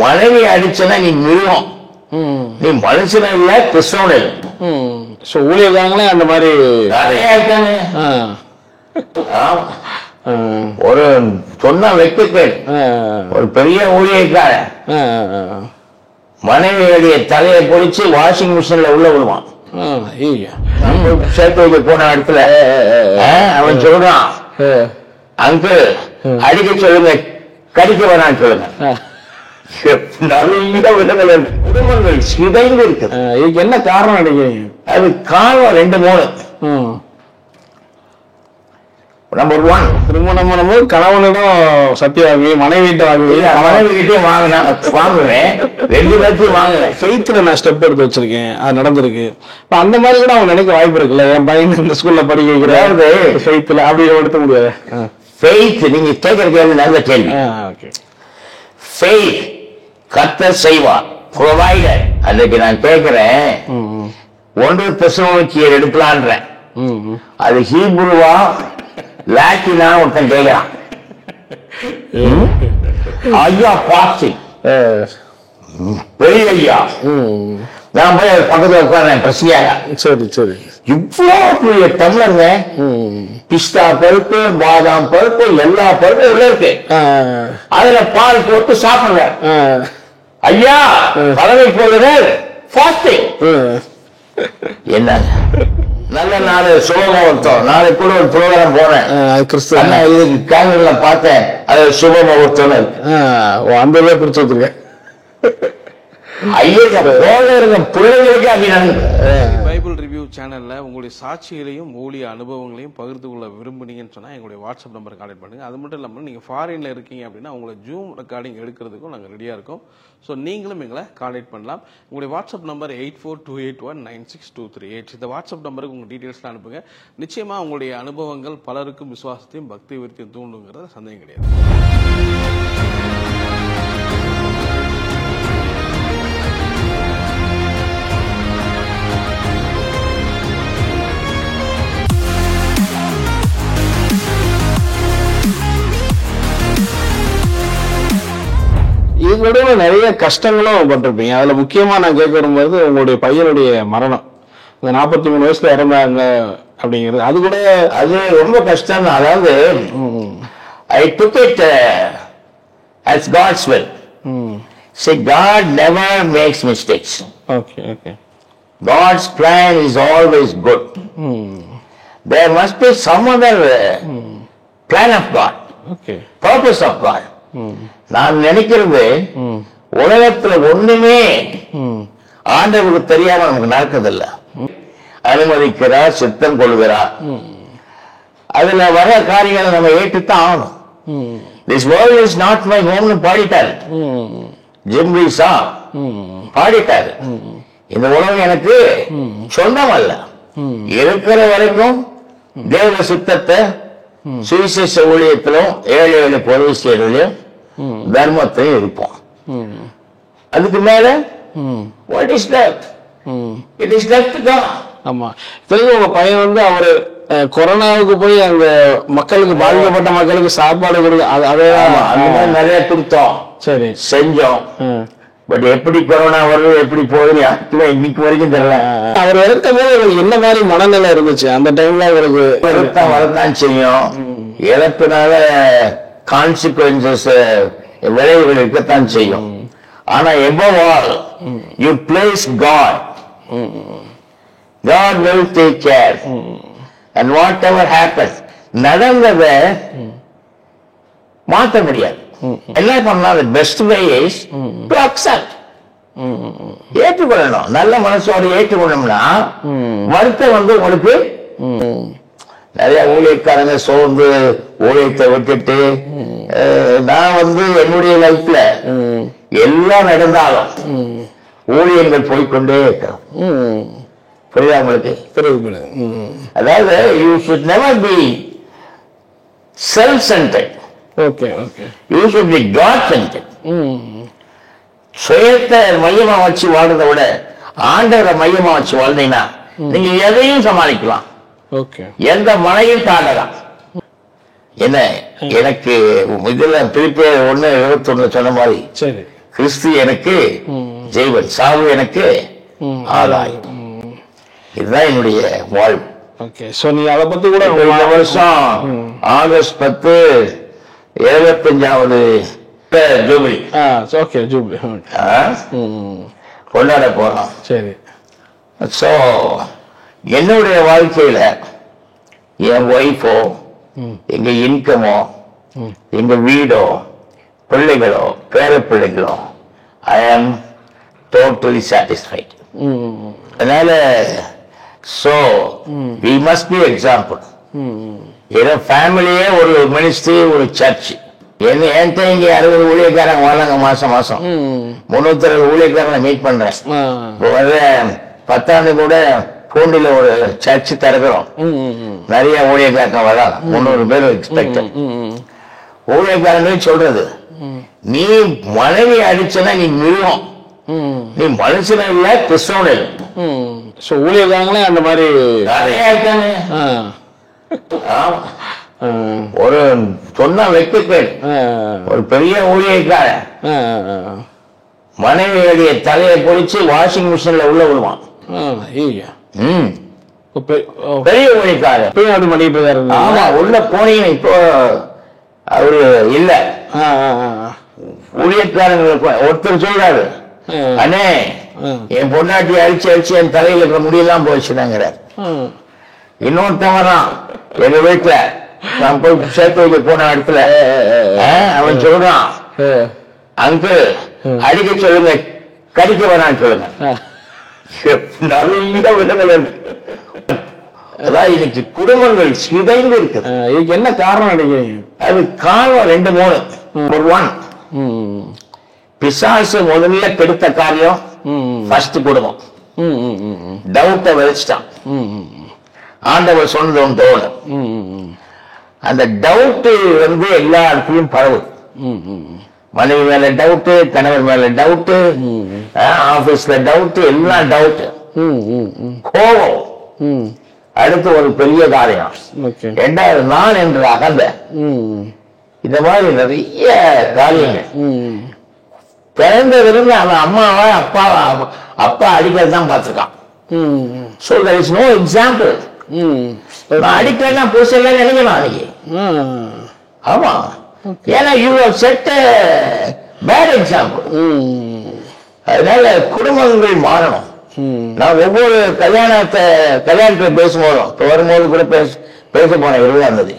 மனைவி அடிச்சனா நீ மிருகம், நீ மனுஷனும் இல்ல கிறிஸ்தவனும் இல்லை. ஊழியர்காரங்களே அந்த மாதிரி நிறைய இருக்காங்க. ஒரு சொன்ன வைக்கப்பேன் ஒரு பெரிய ஊழியக்கார மனைவியுடைய தலையை பொடிச்சு வாஷிங் மிஷின்ல உள்ள விடுவான். சேர்த்து வைக்க போன இடத்துல அவன் சொல்றான், அங்கிள் அடிக்க சொல்லுங்க, கடிக்க வேணான்னு சொல்லுங்க. குடும்பங்கள் சிதைந்து இருக்கு. இதுக்கு என்ன காரணம் நினைக்கிறீங்க? அது காரணம் 2-3. நம்பர் 1, திருமணம் பண்ணும்போது கணவனிடம் சத்தியவாங்கி மனைவிட்ட வாங்கி மனைவிகிட்டே வாங்குவேன், 2 பேர்த்தையும் வாங்குவேன். ஃபெய்த்ல நான் ஸ்டெப் எடுத்து வச்சிருக்கேன், அது நடந்திருக்கு. இப்ப அந்த மாதிரி கூட அவங்க நினைக்க வாய்ப்பு இருக்குல்ல, என் பையன் இந்த ஸ்கூல்ல படிக்க வைக்கிறாரு ஃபெய்த்ல, அப்படி எடுத்த முடியாது. ஃபெய்த் நீங்க கேட்கிற கேள்வி நல்ல கேள்வி. ஃபெய்த் கர்த்தர் செய்வார், ப்ரொவைடர். அதுக்கு நான் கேட்கிறேன், 1 தெசலோனிக்கேயர் எடுக்கலான்றேன். அது ஹீப்ருவா லாட்டினா ஒருத்தன் கேட்கிறான். ஐயா பாஸ்டிங் பெரிய ஐயா, நான் போய் பக்கத்துல உட்கார்றேன் பசியாக. சரி சரி. இவ்வளவு பெரிய டம்ளருங்க, பிஸ்தா பருப்பு, பாதாம் பருப்பு, எல்லா பருப்பும் உள்ள இருக்கு. அதுல பால் போட்டு சாப்பிடுறேன். ஐயா பறவை போகிறேன் ஃபாஸ்டிங். என்ன நல்ல நாள் சுபமுகூர்த்தம், நாளைக்கு கூட ஒரு ப்ரோக்ராம் போறேன், கேலண்டர்ல பார்த்தேன், அது சுபமுகூர்த்தம் அந்த பிடிச்சு வச்சிருக்கேன். பைபிள் ரிவ்யூ சேனல்ல உங்களுடைய சாட்சிகளையும் ஊழிய அனுபவங்களையும் பகிர்ந்து கொள்ள விரும்புனீங்கன்னு சொன்னா எங்களுடைய வாட்ஸ்அப் நம்பர் கான்டாக்ட் பண்ணுங்க. அது மட்டும் இல்லாமல் நீங்க ஃபாரின்ல இருக்கீங்க அப்படின்னா உங்களை ஜூம் ரெக்கார்டிங் எடுக்கிறதுக்கும் நாங்கள் ரெடியா இருக்கோம். ஸோ நீங்களும் எங்களை கான்டாக்ட் பண்ணலாம். உங்களுடைய வாட்ஸ்அப் நம்பர் 8428196238. இந்த வாட்ஸ்அப் நம்பருக்கு உங்க டீடைல்ஸ்லாம் அனுப்புங்க. நிச்சயமா உங்களுடைய அனுபவங்கள் பலருக்கும் விசுவாசத்தையும் பக்தி விருத்தியும் தூண்டுங்கிறது சந்தேகம் கிடையாது. இதோட நிறைய கஷ்டங்களும் பட்டிருப்பீங்க. அதுல முக்கியமா நான் கேட்க வரும்போது உங்களுடைய பையனுடைய மரணம், இந்த 43 வயசுல இறந்தாங்க அப்படிங்கிறது, அது கூட அது ரொம்ப கஷ்டம். அதாவது I took it as God's will. See, God never makes mistakes. Okay, okay. God's plan is always good. There must be some other plan of God. Okay. Purpose of God. நான் நினைக்கிறது உலகத்துல ஒண்ணுமே ஆண்டவருக்கு தெரியாம நமக்கு நடக்குதில்ல. அனுமதிக்கிறார், சித்தம் கொள்கிறார். அதுல வர காரியங்களை நம்ம ஏற்றுத்தான் ஆகணும். This world is not my home பாடிட்டாரு ஜிம்ரிசா, பாடிட்டாரு. இந்த உலகம் எனக்கு சொந்தம் அல்ல, இருக்கிற வரைக்கும் தேவ சித்தத்தை சுவிசேஷ ஊழியத்திலும் 7 பொருள் செய்யறதுலயும் தர்மத்தையும் இருப்போம். அதுக்கு மேல what is left? It is left to God. ஆமா, தெரியும். உங்க பையன் வந்து அவரு கொரோனாவுக்கு போய் அந்த மக்களுக்கு, பாதிக்கப்பட்ட மக்களுக்கு சாப்பாடு கொடுக்க, அதே நிறைய கொடுத்தோம், சரி செஞ்சோம். பட் எப்படி கொரோனா வருது, எப்படி போகுதுன்னு யாருக்குமே இன்னைக்கு வரைக்கும் தெரியல. அவர் இறக்கும் போது என்ன மாதிரி மனநிலை இருந்துச்சு அந்த டைம்ல? அவருக்கு வரதான் செய்யும், இறப்புனால கான்சிக்வன்சஸ், விளைவுகள் இருக்கத்தான் செய்யும். ஆனா above all you place God. God will take care. And whatever happens, நடந்ததை மாற்ற முடியாது. என்ன பண்ணலாம்? Best way is to accept. ஏற்றுக்கொள்ளணும். நல்ல மனசோடு ஏற்றுக்கொள்ளணும்னா வருத்தம் வந்து உங்களுக்கு, நிறைய ஊழியக்காரங்க சோர்ந்து ஊழியத்தை விட்டுட்டு, நான் வந்து என்னுடைய லைஃப்ல எல்லாம் நடந்தாலும் ஊழியர்கள் போய்கொண்டே இருக்கிறோம். புரியுதா உங்களுக்கு? அதாவது you should never be self-centered. Okay, okay. You should be God-centered. சுயத்தை மையமா வச்சு வாழ்றதை விட ஆண்டவரை மையமா வச்சு வாழ்ந்தீங்கன்னா நீங்க எதையும் சமாளிக்கலாம். எந்த மனையும் தாண்டலாம். என்ன எனக்கு இதுல திருப்பி 1:21 சொன்ன மாதிரி, கிறிஸ்து எனக்கு ஜீவன், சாவு எனக்கு ஆதாயம். இதுதான் என்னுடைய வாழ்வு. ஓகே. சோ நீ அதை பத்தி கூட இந்த வருஷம் ஆகஸ்ட் 10 75வது ஜூபிலி. ஓகே, ஜூபிலி கொண்டாட போறோம். சரி. ஸோ என்னுடைய வாழ்க்கையில என் ஒய்ஃபோ, எங்க இன்கமோ, எங்க வீடோ, பிள்ளைகளோ, பேர பிள்ளைகளோ, ஐ ஆம் டோட்டலி சாட்டிஸ்ஃபைட். அதனால so we must be example. ஏதோ ஃபேமிலியே ஒரு மினிஸ்ட்ரி, ஒரு சர்ச். என்கிட்ட இங்க 60 ஊழியக்காரங்க வராங்க மாசம் 360 ஊழியக்காரங்களை மீட் பண்றேன். வர 10ஆண்டு கூட பூண்டில ஒரு சர்ச் திறக்கிறோம். நிறைய ஊழியக்காரங்க வராங்க, 300 பேர் எக்ஸ்பெக்ட். ஊழியக்காரங்களே சொல்றது, நீ மனைவி அடிச்சனா நீ மிருகம், நீ மனுஷன இல்ல கிறிஸ்தவன் இல்லை. ஊழியக்காரங்களே அந்த மாதிரி நிறைய இருக்காங்க. ஒரு சொன்ன வெட்டுப்பேர் ஒரு பெரிய ஊழியக்காரன் மனைவியுடைய தலையை பொறிச்சு வாஷிங் மிஷின்ல உள்ள விடுவான். பெரிய ஊழியக்காரன் மணி பேர். ஆமா, உள்ள போனீங்க. இப்போ அவரு இல்ல. ஊழியக்காரங்களுக்கு ஒருத்தர் சொல்றாரு, அண்ணே என் பொண்டாட்டி அடிச்சு என் தலையில இருக்கிற முடியெல்லாம் போச்சுனாங்கிறார். இன்னொருத்தவன் எங்க வீட்டுல நான் போய் சேர்த்து வைக்க போன இடத்துல அவன் சொல்றான், அங்கு அடிக்க சொல்லுங்க, கடிக்க வேணான்னு சொல்லுங்க. நிறைய விதங்கள் இருக்கு. அதான் இன்னைக்கு குடும்பங்கள் சிதைந்து இருக்குது. இதுக்கு என்ன காரணம் நினைக்கிறீங்க? அது காரணம் 2 3. நம்பர் 1, பிசாசு முதல்ல கெடுத்த காரியம் ஃபர்ஸ்ட் குடும்பம். டவுட்டை விதைச்சிட்டான். ஆண்டவர் சொன்னது ஒன்று தோணும். அந்த டவுட்டு எல்லா இடத்துலயும் பரவுது. மனைவி மேல டவுட்டு, கணவர் மேல டவுட்டு, ஆபீஸ்ல டவுட்டு, எல்லாம் டவுட்டு, கோபம். அடுத்து ஒரு பெரிய காரியம் 2வது நான் என்று அகந்த. இந்த மாதிரி நிறைய காரியங்கள். பிறந்ததிலிருந்து அவன் அம்மாவா அப்பா அடிக்கிறது தான் பார்த்திருக்கான். So there is no example. நான் அடிக்கிறேன்னா புதுசெல்லாம் நினைக்கணும் அன்னைக்கு. ஆமா, ஏன்னா you have set a bad example. அதனால குடும்பங்கள் மாறணும். நான் ஒவ்வொரு கல்யாணத்துல பேசும்போதும், இப்போ வரும்போது கூட பேச போனேன் 20ஆம் தேதி.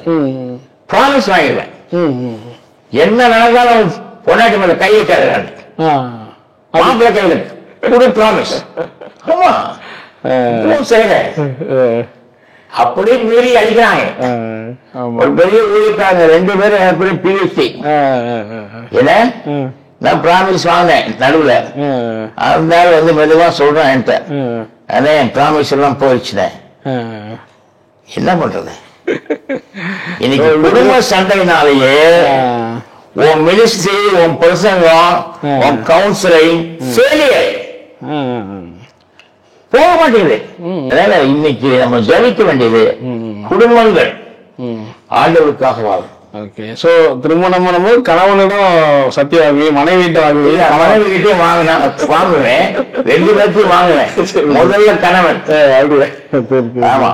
ப்ராமிஸ் வாங்கிடுவேன், என்ன நடந்தாலும் பொண்டாட்டி மேல கை வைக்காது, மாப்பிள்ளை கையில கூட ப்ராமிஸ். ஆமா செய்யறேன். அப்படியே மீறி அடிக்கிறாங்க. ஒரு பெரிய ஊழியக்காரங்க 2 பேரும் எப்படி பிஹெச்டி. என்ன நான் ப்ராமிஸ் வாங்கினேன் நடுவுல. அதனால மெதுவா சொல்றேன் என்கிட்ட, அதே என் ப்ராமிஸ் எல்லாம் போயிடுச்சுனேன். என்ன பண்றது? இன்னைக்கு குடும்ப சண்டைனாலேயே உன் மினிஸ்ட்ரி, உன் பிரசங்கம், உன் கவுன்சிலிங் ஃபெயிலியர் போக மாட்டேங்குது. அதனால இன்னைக்கு நம்ம ஜெபிக்க வேண்டியது குடும்பங்கள் ஆண்டவருக்காக வாழும். ஓகே. சோ திருமணம் பண்ணும்போது கணவனிடம் சத்தியவாகி, மனைவிட்ட வாங்கி, மனைவிகிட்டே வாங்குவேன், 2 பேர்த்தையும் வாங்குவேன். முதல்ல கணவன். ஆமா,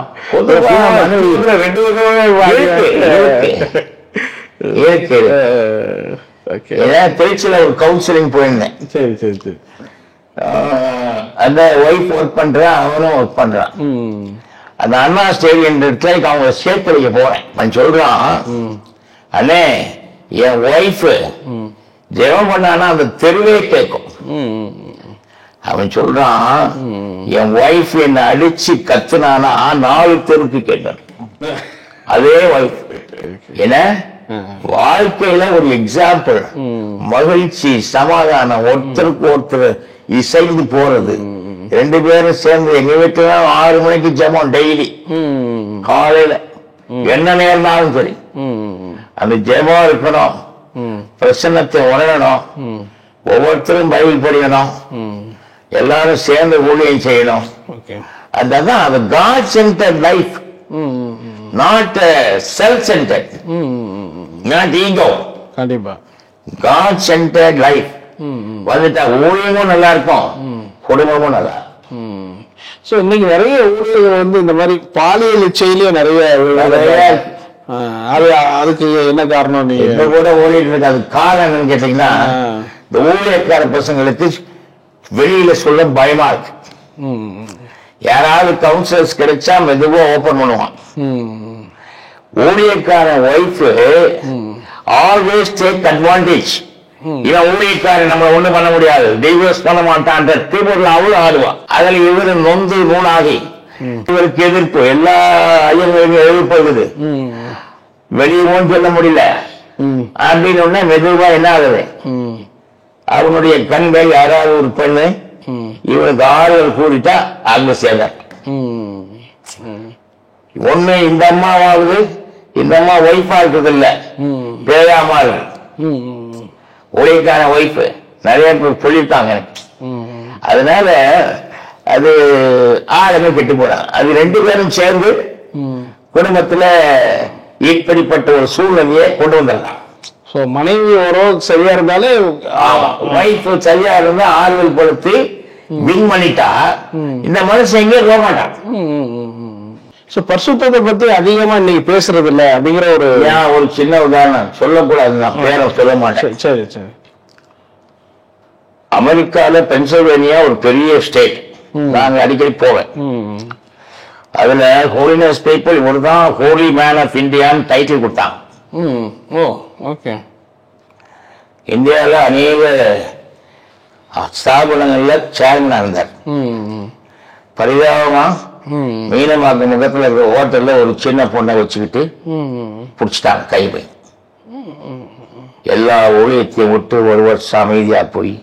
மனைவி 2 திருச்சியில ஒரு கவுன்சிலிங் போயிருந்தேன். சரி சரி சரி. அந்த ஒய்ஃப் ஒர்க் பண்றான், அவனும் ஒர்க் பண்றான். அந்த அண்ணா ஸ்டேடியம் இடத்துல அவங்க சேர்த்து வைக்க போறேன். சொல்றான், அண்ணே என் ஒய்ஃப் ஜெபம் பண்ணானா அந்த தெருவே கேட்கும். அவன் சொல்றான், என் ஒய்ஃப் என்ன அடிச்சு கத்துனானா 4 தெருக்கு கேட்டான். அதே ஒய்ஃப். ஏன்னா வாழ்க்கையில ஒரு எக்ஸாம்பிள், மகிழ்ச்சி, சமாதானம், ஒருத்தருக்கு ஒருத்தர் இசைந்து போறது. 2 பேரும் சேர்ந்து எங்க வீட்டுல 6 மணிக்கு ஜெபம் டெய்லி காலையில, என்ன நேர்ந்தாலும் சரி. அந்த ஜெபம் இருக்கணும், பிரசன்னத்தை உணரணும், ஒவ்வொருத்தரும் பைபிள் படிக்கணும், எல்லாரும் சேர்ந்து ஊழியம் செய்யணும். அதுதான் அது God centred life, not self centred, not ego. கண்டிப்பா காட் சென்டர்ட் லைஃப். வந்துட்டா ஊழியமும் நல்லா இருக்கும், குடும்பமும் நல்லா. ஸோ இன்னைக்கு நிறைய ஊழியர்கள் வந்து இந்த மாதிரி பாலியல் இச்சையிலேயே நிறைய அதுக்கு என்ன காரணம்? நீங்க கூட ஓடிட்டு இருக்கு. அது காரணம் என்னன்னு கேட்டீங்கன்னா, இந்த ஊழியக்கார பசங்களுக்கு வெளியில சொல்ல பயமா இருக்கு. யாராவது கவுன்சிலர்ஸ் கிடைச்சா மெதுவா ஓபன் பண்ணுவான். ஊழியக்கார ஒய்ஃப் ஆல்வேஸ் டேக் அட்வான்டேஜ். இவன் ஊழியக்காரன் நம்ம ஒண்ணு பண்ண முடியாது, டிவோர்ஸ் பண்ண மாட்டான், தீபூர்ல அவளும் ஆடுவான். அதுல இவரு நொந்து நூலாகி இவருக்கு எதிர்ப்பு, எல்லா ஐயங்களுக்கும் எதிர்ப்பு இருக்குது, வெளியவும் சொல்ல முடியல அப்படின்னு மெதுவா என்ன ஆகுது, அவனுடைய கண்கள் யாராவது ஒரு பெண்ணு இவனுக்கு ஆறுதல் கூடிட்டா அங்க சேர்ந்தார். ஒண்ணு இந்த அம்மாவாவது, இந்த அம்மா ஒய்ஃபா இருக்கிறது இல்ல, பேயாமா இருக்கு, ஒய்ஃபான ஒய்ஃப் நிறைய பேர் சொல்லியிருக்காங்க எனக்கு. அதனால அது ஆளுமே கெட்டு போறாங்க. அது ரெண்டு பேரும் சேர்ந்து குடும்பத்துல இப்படிப்பட்ட ஒரு சூழ்நிலையை கொண்டு வந்துடலாம். மனைவி ஒரு சரியா இருந்தாலே, ஒய்ஃப் சரியா இருந்தா ஆறுதல் படுத்தி வின் பண்ணிட்டா இந்த மனுஷன் எங்கே போக மாட்டான். பரிசுத்தத்தை பத்தி அதிகமா இன்னைக்கு பேசுறது இல்ல அப்படிங்கிற ஒரு சின்ன உதாரணம் சொல்லக்கூடாது, நான் பேரை சொல்ல மாட்டேன். சரி சரி. அமெரிக்கால பென்சில்வேனியா ஒரு பெரிய ஸ்டேட், நாங்க அடிக்கடி போவேன். அதுல ஹோலினஸ் பீப்புள் இவர் தான் ஹோலி மேன் ஆஃப் இந்தியான்னு டைட்டில் கொடுத்தாங்க. இந்தியாவில் அநேக ஸ்தாபனங்கள்ல சேர்மனா இருந்தார். பரிதாபமா மீனமாக்க முகத்துல இருக்கிற ஹோட்டல்ல ஒரு சின்ன பொண்ணை வச்சுக்கிட்டு பிடிச்சிட்டாங்க கைவை. எல்லா ஊழியத்தையும் விட்டு ஒரு வருஷம் அமைதியா போய்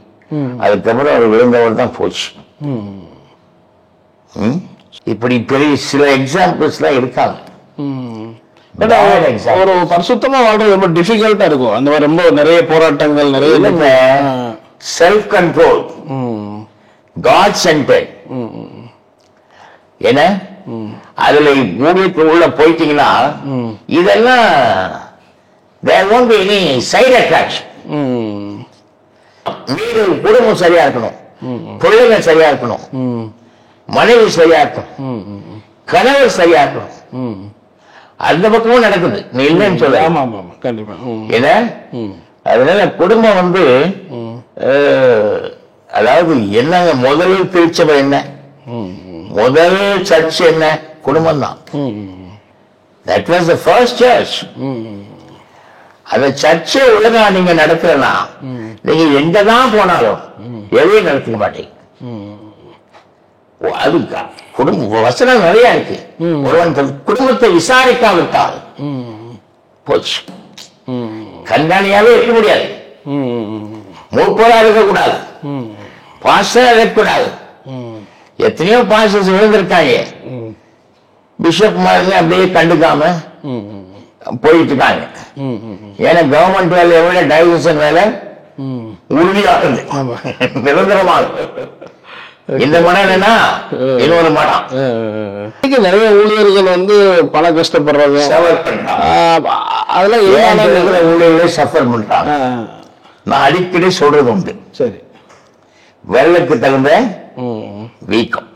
அதுக்கப்புறம் அவர் விழுந்தவர் தான் போச்சு. இப்படி பெரிய சில எக்ஸாம்பிள்ஸ் எல்லாம் இருக்காங்க. ஒரு பரிசுத்தமா வாழ்றது ரொம்ப டிஃபிகல்ட்டா இருக்கும். அந்த மாதிரி ரொம்ப நிறைய போராட்டங்கள் நிறைய செல்ஃப் கண்ட்ரோல், காட் சென்டர்ட். என்ன அதுல ஊழியத்துக்கு உள்ள போயிட்டீங்கன்னா இதெல்லாம் there won't be any side attraction. வீடு குடும்பம் சரியா இருக்கணும், பிள்ளைங்க சரியா இருக்கணும், மனைவி சரியா இருக்கணும், கணவர் சரியா இருக்கணும். அந்த பக்கமும் நடக்குது, நீ இல்லைன்னு சொல்ல. கண்டிப்பா. ஏன்னா அதனால குடும்பம் வந்து அதாவது என்னங்க, முதல் திருச்சபை என்ன, முதல் சர்ச் என்ன, குடும்பம் தான். That was the first church. அந்த சர்ச்சை ஒழுங்கா நீங்க நடத்துறனா நீங்க எங்கதான் போனாலும் எதையும் நடத்த மாட்டீங்க. அது குடும்ப வசனம் நிறைய இருக்கு. ஒருவன் குடும்பத்தை விசாரிக்காவிட்டால் போச்சு. கண்காணியாவே இருக்க முடியாது, மூப்பரா இருக்கக்கூடாது, பாஸ்டரா இருக்கக்கூடாது. எத்தனையோ பாஸ்டர்ஸ் விழுந்திருக்காங்க, பிஷப் மாதிரி அப்படியே கண்டுக்காம போயிட்டு இருக்காங்க. ஏன்னா கவர்மெண்ட் வேலை விட டைவர்ஷன் வேலை உறுதியாக நிரந்தரமாக. இந்த மனம் என்னன்னா இன்னொரு மனம். நிறைய ஊழியர்கள் வந்து பல கஷ்டப்படுறாங்க, அதெல்லாம் ஊழியர்களை சஃபர் பண்றாங்க. நான் அடிக்கடி சொல்றது உண்டு, சரி வெள்ளக்கு தகுந்த வீக்கம்.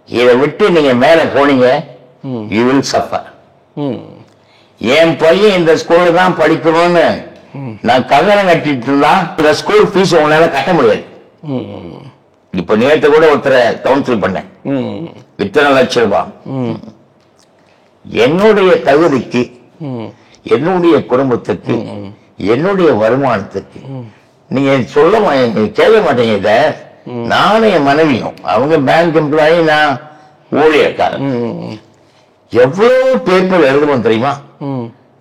இதை விட்டு நீங்க மேல போனீங்க, யூ வில் சஃபர். என் பையன் இந்த ஸ்கூல்ல தான் படிக்கணும்னு நான் கங்கணம் கட்டிட்டு இருந்தா இந்த ஸ்கூல் ஃபீஸ் உங்களால கட்ட முடியாது. இப்ப நேற்று கூட ஒருத்தரை கவுன்சில் பண்ணேன், இத்தனை லட்சம் ரூபாய். என்னுடைய தகுதிக்கு, என்னுடைய குடும்பத்துக்கு, என்னுடைய வருமானத்துக்கு நீங்க சொல்ல கேட்க மாட்டீங்க. இத நானும் என் மனைவியும், அவங்க பேங்க் எம்ப்ளாயி, நான் ஊழியக்காரன். எவ்வளவு பேப்பர் எழுதுவோம் தெரியுமா?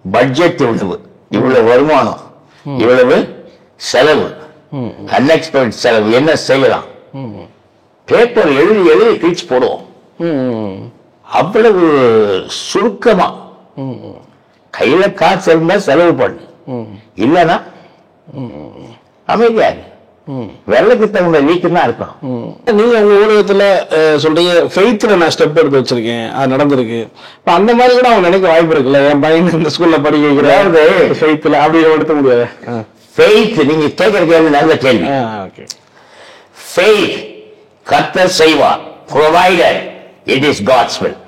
பட்ஜெட் இவ்வளவு, இவ்வளவு வருமானம், இவ்வளவு செலவு, அன்எக்ஸ்பெக்டட் செலவு, என்ன செய்யலாம், பேப்பர் எழுதி எழுதி கிழிச்சு போடுவோம். அவ்வளவு சுருக்கமா. கையில காசு இருந்தா செலவு பண்ணு, இல்லைன்னா அமைதியா வெள்ளக்கு தகுந்த வீட்டுனா இருக்கணும். நீங்க உங்க ஊடகத்துல சொல்றீங்க ஃபெய்த்ல நான் ஸ்டெப் எடுத்து வச்சிருக்கேன், அது நடந்திருக்கு. இப்ப அந்த மாதிரி கூட அவங்க நினைக்க வாய்ப்பு இருக்குல்ல, என் பையன் இந்த ஸ்கூல்ல படிக்க வைக்கிறாரு ஃபெய்த்ல, அப்படி எடுத்த முடியாது. ஃபெய்த் நீங்க கேட்கிற கேள்வி நல்ல கேள்வி. ஓகே. ஃபெய்த் கர்த்தர் செய்வார். Provider it is God's will.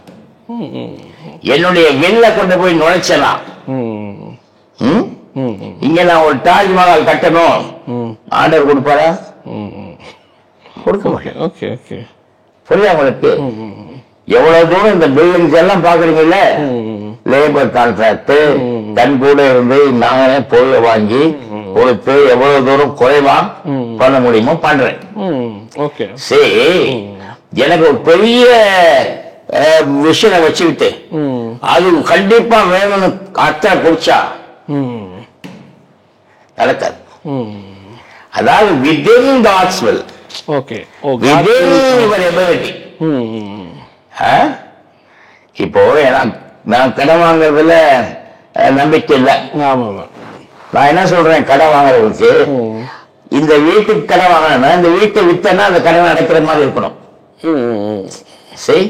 என்னுடைய வில்ல கொண்டு போய் நுழைச்சலாம். இங்க நான் ஒரு தாஜ்மஹால் கட்டணும், ஆர்டர் கொடுப்பாரா? கொடுக்க மாட்டேன். Okay okay. புரியுதா உங்களுக்கு? எவ்வளவு தூரம் இந்த பில்டிங்ஸ் எல்லாம் பாக்குறீங்கல்ல, லேபர் கான்ட்ராக்ட் தன் கூட இருந்து நாங்களே பொருளை வாங்கி கொடுத்து எவ்வளவு தூரம் குறைவா பண்ண முடியுமோ பண்றேன். ஓகே. சரி, எனக்கு ஒரு பெரிய விஷயம் வச்சுக்கிட்டு அது கண்டிப்பா வேணும்னு அத்தா குடிச்சா நடக்காது. அதாவது within God's will. Okay. within your ability. இப்போ நான் கடன் வாங்குறதுல நம்பிக்கை இல்லை. நான் என்ன சொல்றேன், கடன் வாங்குறதுக்கு இந்த வீட்டுக்கு கடன் வாங்கினா இந்த வீட்டை வித்தனா அந்த கடன் அடைக்கிற மாதிரி இருக்கணும். சரி,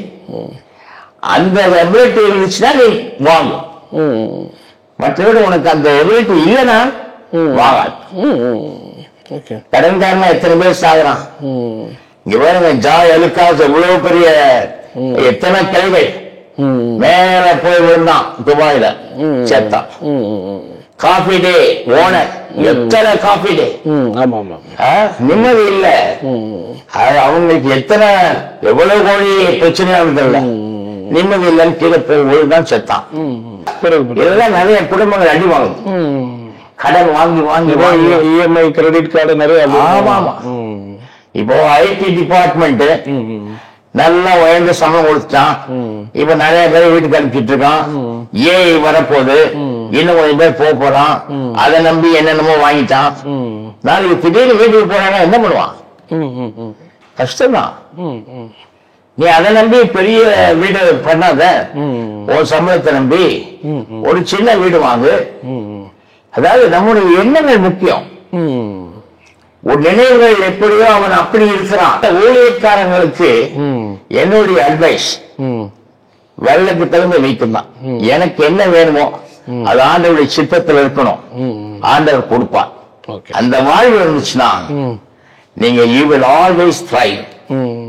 அந்த எபிலிட்டி இருந்துச்சுன்னா நீ வாங்கும். மற்றபடி உனக்கு அந்த எபிலிட்டி இல்லைன்னா வாங்காது. கடன்காரனா எத்தனை பேர் சாகுறான் இங்க பாருங்க. ஜாய் அலுக்காஸ் எவ்வளவு பெரிய எத்தனை கிளைகள் மேல போய் விழுந்தான் துபாயில, செத்தான். காஃபி டே ஓனர் எத்தனை காஃபி டே, நிம்மதி இல்ல. அவங்களுக்கு எத்தனை எவ்வளவு கோடி பிரச்சனையா இருந்ததில்ல, நிம்மதி இல்லைன்னு கீழே போய் விழுந்தான், செத்தான். இதெல்லாம் நிறைய குடும்பங்கள் அடி வாங்குது, கடன் வாங்கி வாங்கி இஎம்ஐ கிரெடிட் கார்டு நிறைய. ஆமா ஆமா. இப்போ ஐடி டிபார்ட்மெண்ட் நல்லா உயர்ந்த சம்பளம் கொடுத்தான், இப்ப நிறைய பேர் வீட்டுக்கு அனுப்பிச்சிட்டு இருக்கான். ஏஐ வரப்போகுது, இன்னும் கொஞ்சம் பேர் போக போறான், அதை நம்பி என்னென்னமோ வாங்கிட்டான். நாளைக்கு திடீர்னு வீட்டுக்கு போறானா என்ன பண்ணுவான்? கஷ்டம்தான். நீ அதை நம்பி பெரிய வீடு பண்ணாத, ஒரு சம்பளத்தை நம்பி ஒரு சின்ன வீடு வாங்கு. அதாவது நம்முடைய எண்ணங்கள் முக்கியம். ஒரு நினைவுகள் எப்படியோ அவன் அப்படி இருக்கிறான். ஊழியக்காரங்களுக்கு என்னுடைய அட்வைஸ், வெள்ளக்கு தகுந்த வைக்கும் தான். எனக்கு என்ன வேணுமோ அது ஆண்டவருடைய சித்தத்தில் இருக்கணும், ஆண்டவர் கொடுப்பான். அந்த வாழ்வு இருந்துச்சுன்னா நீங்க you will always thrive,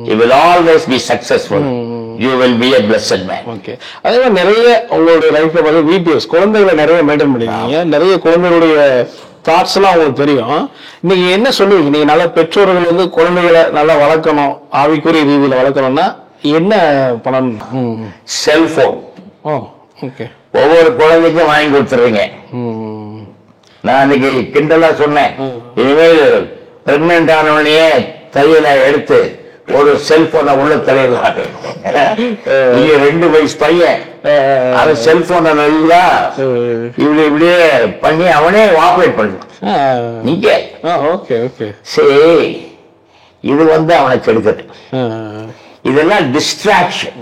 you will always be successful, you will be a blessed man. Okay. அதே மாதிரி நிறைய உங்களுடைய லைஃப்ல பார்த்து வீடியோஸ் குழந்தைகளை நிறைய மெயின்டைன் பண்ணிருக்கீங்க. நிறைய குழந்தைகளுடைய தாட்ஸ் எல்லாம் உங்களுக்கு தெரியும். நீங்க என்ன சொல்லுவீங்க? நீங்க நல்ல பெற்றோர்கள் வந்து குழந்தைகளை நல்லா வளர்க்கணும், ஆவிக்குரிய ரீதியில வளர்க்கணும்னா என்ன பண்ணணும்? செல்போன் ஓகே ஒவ்வொரு குழந்தைக்கும் வாங்கி கொடுத்துருவீங்க. நான் அன்னைக்கு கிண்டலா சொன்னேன், இனிமேல் பிரெக்னென்ட் ஆனவனையே தையல எடுத்து ஒரு செல்போனை உள்ள தலையிடலாம். 2 வயசு பையன் அது செல்போனை நல்லா இப்படியே பண்ணி அவனே ஆபரேட் பண்ணலாம். நீங்க சரி, இது அவனுக்கு எடுக்குது. இதெல்லாம் டிஸ்ட்ராக்ஷன்,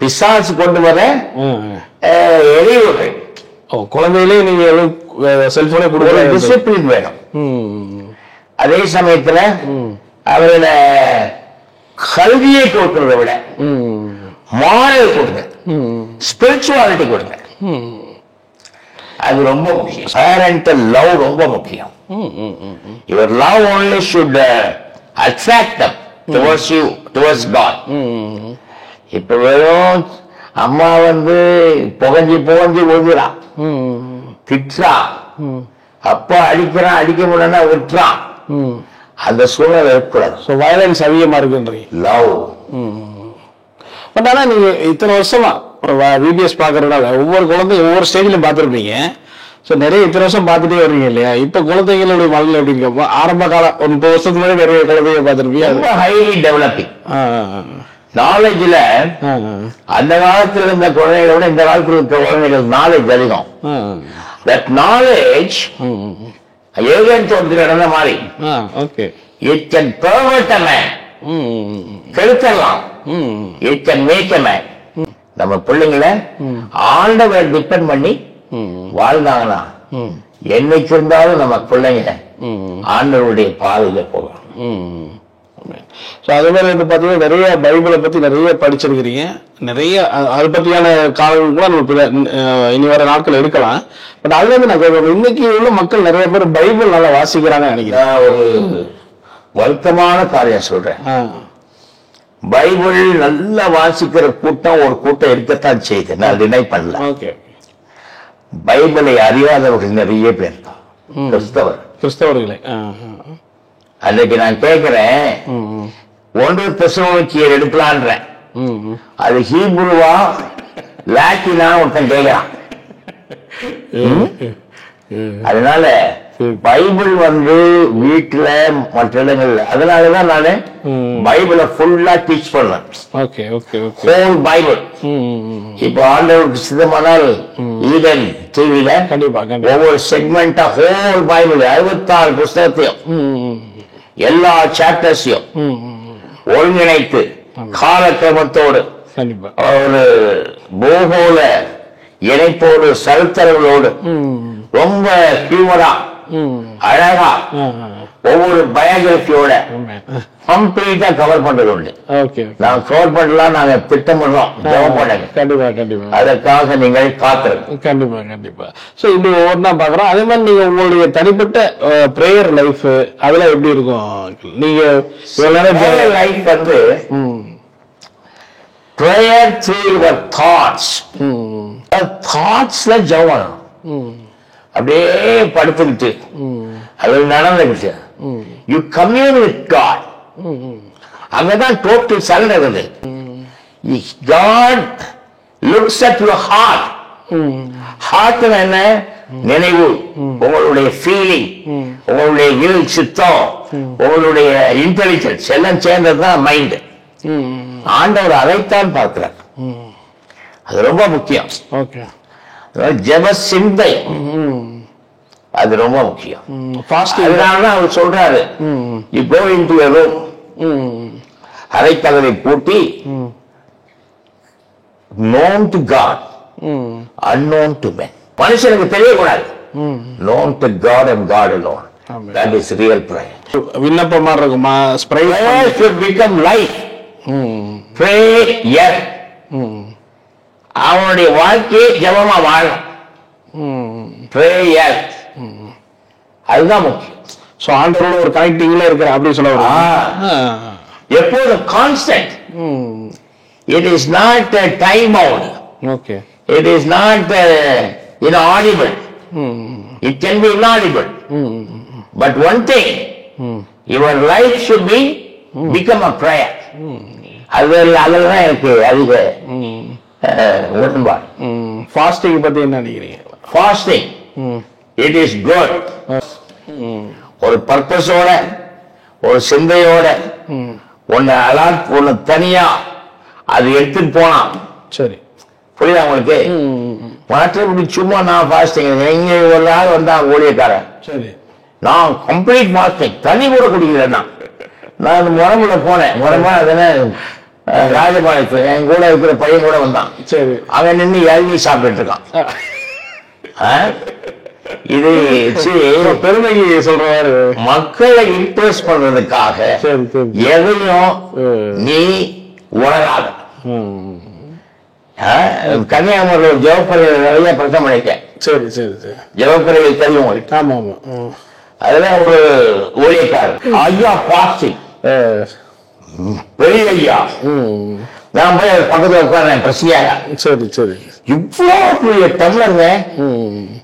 பிசாசு கொண்டு வர எரிவுகள். குழந்தையிலே நீங்க செல்போனே கொடுக்க டிசிப்ளின் வேணும். அதே சமயத்துல அவரோட கல்வியை கொடுக்கறத விட மாரல் கொடுங்க, ஸ்பிரிச்சுவாலிட்டி கொடுங்க. அது ரொம்ப முக்கியம். பேரண்டல் லவ் ரொம்ப முக்கியம். Your love only should attract them towards you, towards God. இப்ப வெறும் அம்மா புகஞ்சு விழுகிறான், திட்டுறா, அப்பா அடிக்கிறான், அடிக்க முடியலன்னா விட்டுறான். அந்த சூழ்நிலை இருக்கக்கூடாது. வயலன்ஸ் அதிகமா இருக்குன்றீங்க. லவ். பட் ஆனா நீங்க இத்தனை வருஷமா வீடியோஸ் பாக்குறதுனால ஒவ்வொரு குழந்தையும் ஒவ்வொரு ஸ்டேஜ்லயும் பாத்துருப்பீங்க. நிறைய இத்தனை வருஷம் பார்த்துட்டே வருவீங்க இல்லையா? இப்ப குழந்தைங்களுடைய மனநிலை எப்படி இருக்கப்போ? ஆரம்ப காலம் 30 வருஷத்துக்கு முன்னாடி நிறைய குழந்தைங்க பார்த்துருப்பீங்க. ஹைலி டெவலப்பிங் நாலேஜ்ல அந்த காலத்துல இருந்த குழந்தைகளை விட இந்த காலத்துல இருக்க குழந்தைகள் நாலேஜ் அதிகம். தட் நாலேஜ் ஏகன் தோன்றி நடந்த மாதிரி it can pervert a man, கெடுக்கலாம், it can make a man. நம்ம பிள்ளைங்களை ஆண்டவரை டிபெண்ட் பண்ணி வாழ்ந்தாங்கன்னா என்னைக்கு இருந்தாலும் நம்ம பிள்ளைங்க ஆண்டவருடைய பாதையில போகலாம். ஸோ அது மாதிரி வந்து பார்த்தீங்கன்னா நிறைய பைபிளை பற்றி நிறைய படிச்சிருக்கிறீங்க, நிறைய அதை பற்றியான காலங்கள் கூட நம்ம இனி வர நாட்கள் எடுக்கலாம். பட் அதுல இருந்து நான் கேட்கணும், இன்னைக்கு உள்ள மக்கள் நிறைய பேர் பைபிள் நல்லா வாசிக்கிறாங்க நினைக்கிறேன். ஒரு வருத்தமான காரியம் சொல்றேன். பைபிள் நல்லா வாசிக்கிற கூட்டம் ஒரு கூட்டம் இருக்கத்தான் செய்யுது, நான் டினை பண்ணல. ஓகே. பைபிளை அறியாதவர்கள் நிறைய பேர் கிறிஸ்தவர்களே. அன்னைக்கு நான் கேட்கிறேன், 1 தெசலோனிக்கேயர் எடுக்கலான்றேன், அது ஹீப்ருவா லாட்டினா ஒருத்தன் கேட்கிறான். அதனால பைபிள் வீட்டுல மற்ற இடங்கள்ல, அதனாலதான் நானு பைபிளை ஃபுல்லா டீச் பண்ணேன். Whole Bible. இப்போ ஆண்டவருக்கு சித்தமானால் ஈடன் டிவில ஒவ்வொரு செக்மெண்டா ஹோல் பைபிள் 66 புஸ்தகத்தையும் எல்லா சாப்டர்ஸையும் ஒருங்கிணைத்து காலக்கிரமத்தோடு ஒரு பூகோள இணைப்போடு சரித்திரங்களோடு ரொம்ப ஹியூமரா அழகா ஒவ்வொரு பயோகிராபியோட கம்ப்ளீட்டா கவர் பண்றது உண்டு. நான் கவர் பண்ணலாம், நாங்க திட்டம் பண்றோம். கண்டிப்பா கண்டிப்பா அதற்காக நீங்கள் காத்திருக்கோம். கண்டிப்பா கண்டிப்பா. சோ இப்படி ஒவ்வொன்றா பாக்குறோம். அதே மாதிரி நீங்க உங்களுடைய தனிப்பட்ட பிரேயர் லைஃப் அதெல்லாம் எப்படி இருக்கும்? நீங்க life prayer through your thoughts. தாட்ஸ்ல ஜெபம் அப்படியே படுத்துக்கிட்டு அது நடந்துக்கிட்டு யூ கம்யூன் வித் காட். அங்கதான் டோட்டல் சரண்டர் இருக்குது. God looks at your heart. ஹார்ட் என்ன? நினைவு, உங்களுடைய ஃபீலிங், உங்களுடைய இல் சித்தம், உங்களுடைய இன்டெலிஜென்ஸ் எல்லாம் சேர்ந்ததுதான் மைண்ட். ஆண்டவர் அதைத்தான் பார்க்கிறார். அது ரொம்ப முக்கியம். ஜெப சிந்தை அது ரொம்ப முக்கியம். அதனாலதான் அவர் சொல்றாரு, you go into a room, அறைக்கதவை பூட்டி, known to God, unknown to men. மனுஷனுக்கு தெரியக்கூடாது. known to God and God alone. That is real prayer. விண்ணப்பமா இருக்குமா? Prayer should become life. Prayer அவனுடைய வாழ்க்கையை ஜெபமா வாழும். Prayer அதுதான் முக்கியம். சோ ஆண்டவரோட ஒரு கனெக்டிங்ல இருக்கிற அப்படி சொல்லுவாங்க. எப்போதும் constant. It is not time out. Okay. It is not inaudible. It can be inaudible. But one thing, your life should be become a prayer. அதெல்லாம் எனக்கு அதிக உடன்பாடு. ஃபாஸ்டிங் பத்தி என்ன நினைக்கிறீங்க? Fasting it is good. ஒரு பர்பஸோட ஒரு சிந்தையோட ஒன்னு தனியா அது எடுத்துட்டு போனா சரி. புரியுதா உங்களுக்கு? மற்றபடி சும்மா நான் ஃபாஸ்டிங் இங்க ஒரு நாள் வந்தா ஊழியக்காரன் சரி, நான் கம்ப்ளீட் ஃபாஸ்டிங், தண்ணி கூட குடிக்கல. நான் முறமுல போனேன். முறமா அதுன்னு ராஜபாளையத்து என் கூட இருக்கிற பையன் கூட வந்தான். சரி, அவன் நின்று இறங்கி சாப்பிட்டு இருக்கான். இது பெருமைக்கு சொல்றாரு. மக்களை இம்ப்ரெஸ் பண்றதுக்காக எதையும் நீ உணராத. கன்னியாகுமரியில் ஜெவப்பறையில் நிறைய பிரச்சனை பண்ணிட்டேன். சரி சரி சரி. ஜெவப்பறையில் தெரியும். ஆமா ஆமா. அதுல ஒரு ஊழியக்காரர் ஐயா பாஸ்டிங் பெரிய ஐயா, நான் போய் பக்கத்துல உட்கார்றேன் பிரசியாக. சரி சரி. இவ்வளோ பெரிய டம்ளருங்க,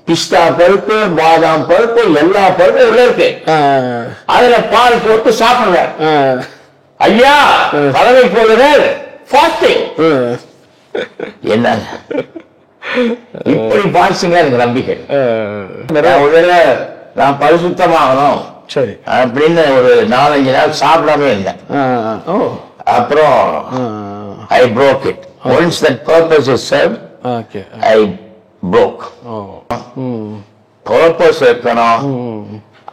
பிஸ்தா பருப்பு, பாதாம் பருப்பு, எல்லா பருப்பும் உள்ள இருக்கு. அதுல பால் போட்டு சாப்பிடுறேன். ஐயா பதவி போடுறார் ஃபாஸ்டிங். என்ன இப்படி பாஸ்டிங்க எனக்கு நம்பிக்கை. நான் பரிசுத்தமாகணும் சரி அப்படின்னு ஒரு 4-5 நாள் சாப்பிடாம இருந்தேன். அப்புறம் I broke it. Once that purpose is served, I broke. purpose இருக்கணும்,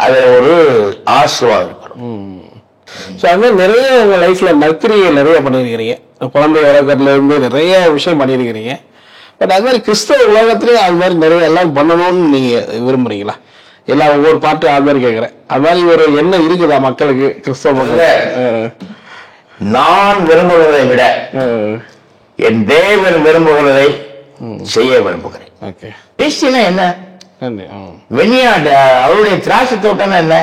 அது ஒரு ஆசீர்வாதம் இருக்கணும். ஸோ அது மாதிரி நிறைய உங்க லைஃப்ல நற்கிரியை நிறைய பண்ணியிருக்கிறீங்க. குழந்தை வளர்க்கறதுல இருந்து நிறைய விஷயம் பண்ணியிருக்கிறீங்க. பட் அது மாதிரி கிறிஸ்தவ உலகத்திலேயே அது மாதிரி நிறைய எல்லாம் பண்ணணும்னு நீங்க விரும்புறீங்களா? எல்லாம் ஒவ்வொரு பாட்டு அது மாதிரி கேட்கிறேன். அது மாதிரி ஒரு எண்ணம் இருக்குதா மக்களுக்கு கிறிஸ்தவ மக்கள்? நான் விரும்புவதை விட என் தேவன் விரும்புகிறதை செய்ய விரும்புகிறேன். கிறிஸ்டியனா என்ன? அவருடைய திராட்சை தோட்டம் என்ன?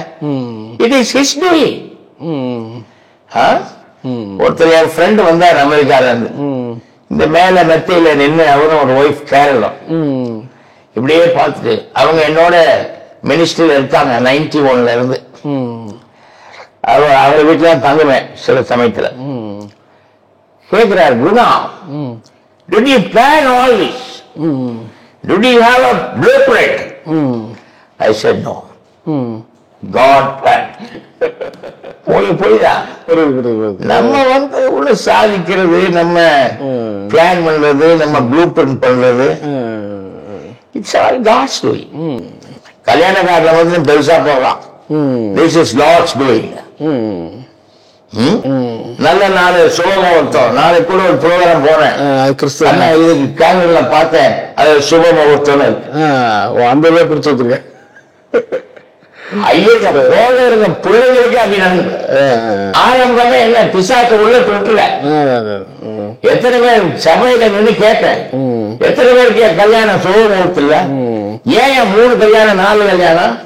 It is his doing. ஒருத்தர் என் ஃப்ரெண்ட் வந்தார் அமெரிக்கால இருந்து. இந்த மேல மெத்தையில நின்று அவரும் ஒரு ஒய்ஃப் கேரளம் இப்படியே பார்த்துட்டு அவங்க என்னோட மினிஸ்ட்ரியில இருக்காங்க 91ல இருந்து. அவர் வீட்டுல தங்குவேன் சில சமயத்துல. கேட்கிறார், Guna, did you plan all this? Did you have a blueprint? I said no. God planned. புரியுதா? நம்ம உள்ள சாதிக்கிறது, நம்ம பிளான் பண்றது, நம்ம ப்ளூ பிரிண்ட் பண்றது, இட்ஸ் ஆல் காட்ஸ் டூயிங். கல்யாண காரில் பெருசா போகலாம். This is Lord's doing. நல்ல நாள் சுபமுகூர்த்தம். நாளைக்கு கூட ஒரு ப்ரோக்ராம் போனேன், இதுக்கு கேலண்டர்ல பார்த்தேன், அது சுபமுகூர்த்தம் அந்த பிடிச்சு வச்சிருக்கேன். ஐயோ பிள்ளைகளுக்கு அப்படின்னு ஆரம்பமே என்ன பிசாக்க உள்ள தொட்டுல. எத்தனை பேர் சபையில நின்று கேட்டேன், எத்தனை பேருக்கு கல்யாணம் சுபமுகூர்த்தம்? ஏன் 3 கல்யாணம் 4 கல்யாணம்?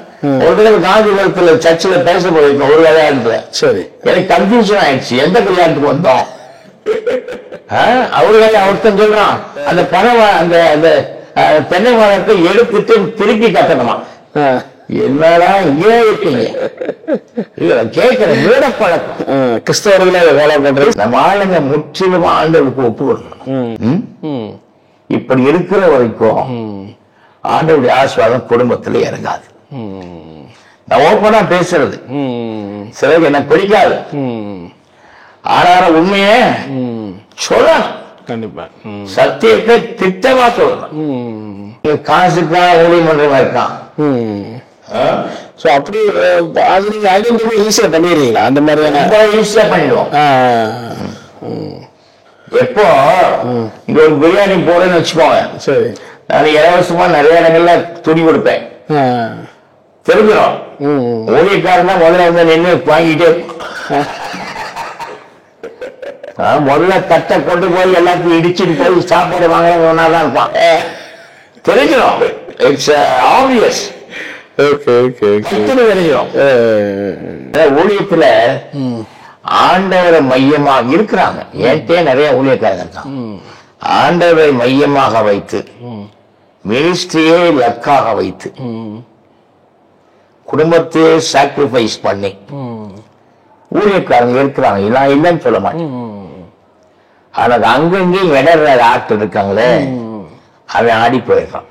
ஒரு தடவை காந்திபுரத்துல சர்ச்சில் பேச போயிருக்கோம் ஒரு கல்யாணத்துல. சரி, எனக்கு கன்ஃபியூஷன் ஆயிடுச்சு, எந்த கல்யாணத்துக்கு வந்தோம்? அவரு ஒருத்தன் சொல்றான், அந்த பணம் அந்த அந்த தென்னை மரத்தை எடுத்துட்டு திருப்பி கட்டணுமா? என்னடா இங்கே இருக்கீங்க? கேட்கிற வீட பழக்கம் கிறிஸ்தவர்களே. நம்ம ஆளுங்க முற்றிலும் ஆண்டவருக்கு ஒப்பு கொடுக்கணும். இப்படி இருக்கிற வரைக்கும் ஆண்டவருடைய ஆசீர்வாதம் குடும்பத்துல இறங்காது. நான் ஓப்பனா பேசுறது, சிலருக்கு எனக்கு பிடிக்காது. ஆனார உண்மையே சொல்லணும், கண்டிப்பா சத்தியத்தை திட்டமா சொல்லணும். காசுக்காக ஊழியம் பண்றவங்க இருக்கான். அப்படி அது நீங்க ஐடென்டிஃபை ஈஸியா பண்ணிடுறீங்களா? அந்த மாதிரி ஈஸியா பண்ணிடுவோம். எப்போ இங்க ஒரு பிரியாணி போறேன்னு வச்சுக்கோங்க, சரி, நான் இலவசமா நிறைய இடங்கள்ல துணி கொடுப்பேன். தெரிஞ்சிடும் ஊழியக்காரன் முதல்ல வந்து நின்று வாங்கிட்டே முதல்ல தட்டை கொண்டு போய் எல்லாத்தையும் இடிச்சுட்டு போய் சாப்பாடு வாங்கலாம் இருப்பான். தெரிஞ்சிடும், இட்ஸ் ஆப்வியஸ். ஊழியத்துல ஆண்டவரை மையமா இருக்கிறாங்க. ஏன்ட்டே நிறைய ஊழியக்காரங்க இருக்காங்க. ஆண்டவரை மையமாக வைத்து, மினிஸ்ட்ரியே லக்காக வைத்து, குடும்பத்தையே சாக்ரிஃபைஸ் பண்ணி ஊழியக்காரங்க இருக்கிறாங்க. நான் இல்லைன்னு சொல்ல மாட்டேன். ஆனா அங்கங்கேயும் விடற ஆட்கள் இருக்காங்களே, அவன் ஆடி போயிடுறான்,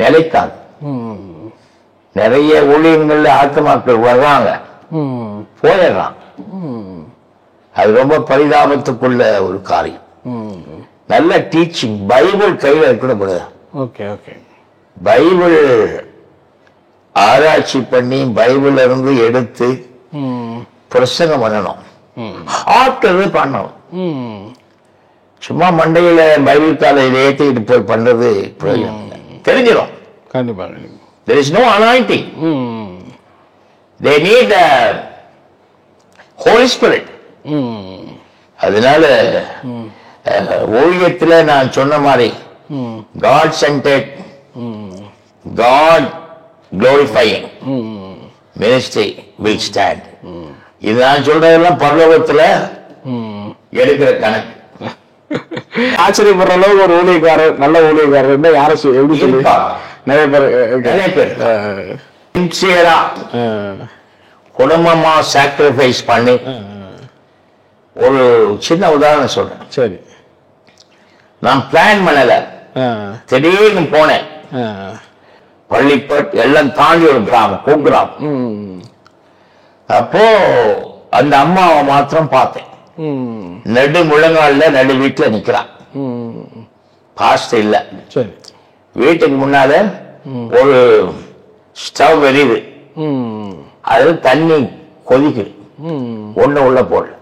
நிலைக்காது. நிறைய ஊழியங்கள்ல ஆத்மாக்கள் வர்றாங்க, போயிடுறான். அது ரொம்ப பரிதாபத்துக்குள்ள ஒரு காரியம். நல்ல டீச்சிங், பைபிள் கையில இருக்கக்கூடாது. பைபிள் ஆராய்ச்சி பண்ணி பைபிள் இருந்து எடுத்து பிரசங்கம் பண்ணணும், ஆட்கள் பண்ணணும். சும்மா மண்டையில பைபிள் காலையில் ஏற்றிக்கிட்டு போய் பண்றது தெரிஞ்சிடும். கண்டிப்பா there is no anointing. They need the Holy Spirit. அதனால ஊழியத்துல நான் சொன்ன மாதிரி God centered, God glorifying ministry will stand. இது நான் சொல்றதெல்லாம் பரலோகத்துல எடுக்கிற கணக்கு. ஆச்சரியப்படுற அளவுக்கு ஒரு ஊழியக்காரர், நல்ல ஊழியக்காரர் யாரும் எப்படி சொல்லிருக்கா? நிறைய பேர் சின்சியரா குடும்பமா சாக்ரிஃபைஸ் பண்ணி. ஒரு சின்ன உதாரணம் சொல்றேன். சரி, நான் பிளான் பண்ணல, திடீர்னு போனேன். பள்ளிப்பட் எல்லாம் தாண்டி ஒரு கிராமம், குக்கிராமம். அப்போ அந்த அம்மாவை மாத்திரம் பார்த்தேன். நடு முழங்கால நடு வீட்டுல நிக்கிறான். பாஸ்ட் இல்ல. வீட்டுக்கு முன்னால ஒரு ஸ்டவ் எரியுது, அது தண்ணி கொதிக்குது, ஒண்ணு உள்ள போடல.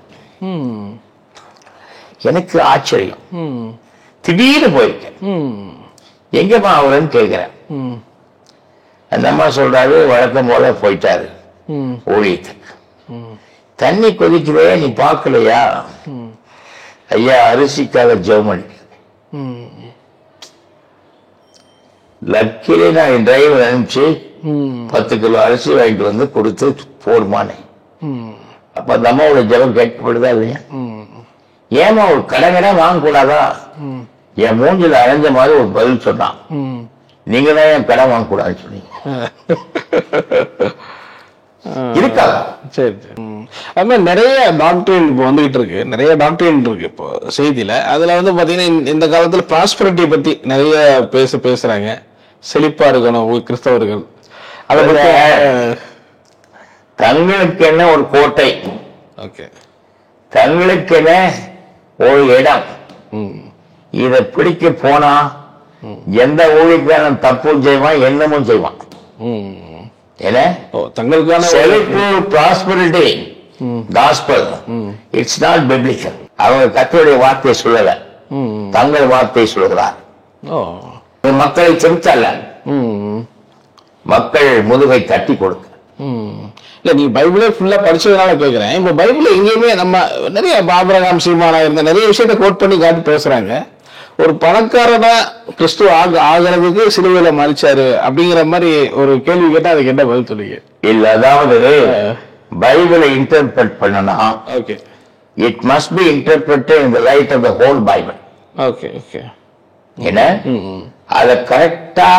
எனக்கு ஆச்சரியம். திடீர்னு போயிருக்கேன். எங்கம்மா அவருன்னு கேட்கிறேன். அந்த அம்மா சொல்றாரு, வழக்கம் போல போயிட்டாரு ஊழியத்துக்கு. தண்ணி கொதிக்கவே நீ பார்க்கலையா? ஐயா அரிசிக்காக ஜெர்மனி. லக்கிலே நான் என் டிரைவர் அனுப்பிச்சு 10 கிலோ அரிசி வாங்கிட்டு வந்து கொடுத்து போடுமானே. அப்ப அந்த அம்மாவோட ஜெபம் கேட்கப்படுதா இல்லையா? ஏமா ஒரு கடை வாங்க கூடாதா? என் மூஞ்சில அரைஞ்ச மாதிரி ஒரு பதில் சொன்னான். நீங்க தான் என் கடை வாங்க கூடாதுன்னு சொன்னீங்க. இருக்கா? சரி சரி. அது மாதிரி நிறைய டாக்டரின் இப்போ வந்துகிட்டு இருக்கு, நிறைய டாக்டரின் இருக்கு இப்போ செய்தியில. அதுல வந்து பாத்தீங்கன்னா இந்த காலத்துல ப்ராஸ்பரிட்டி பத்தி நிறைய பேசுறாங்க. செழிப்பா இருக்கணும் கிறிஸ்தவர்கள். அதை பத்தி தங்களுக்கு என்ன ஒரு கோட்டை, ஓகே, தங்களுக்கு என்ன ஒரு இடம், இத பிடிக்க போனா எந்த ஊழியக்காரன் தப்பும் செய்வான், என்னமும் செய்வான். என்ன தங்களுக்கான செழிப்பு, prosperity, gospel, it's not biblical. அவங்க கர்த்தருடைய வார்த்தையை சொல்லல, தங்கள் வார்த்தையை சொல்லுகிறார். மக்களை திருத்தல்ல, மக்கள் முதுகை தட்டி கொடுக்க. இல்ல நீ பைபிளே ஃபுல்லா படிச்சதுனால கேட்கிறேன். இப்ப பைபிள் எங்கேயுமே நம்ம நிறைய ஆபிரகாம் சீமானா இருந்த நிறைய விஷயத்த கோட் பண்ணி காட்டி பேசுறாங்க. ஒரு பணக்காரனா கிறிஸ்துவ ஆகிறதுக்கு சிலுவையில மறிச்சாரு அப்படிங்கிற மாதிரி ஒரு கேள்வி கேட்டா அதுக்கு என்ன பதில் சொல்லுங்க? இல்ல, அதாவது பைபிளை இன்டர்பிரட் பண்ணனா, okay, it must be interpreted in the light of the whole Bible. Okay okay. என்ன அத கரெக்டா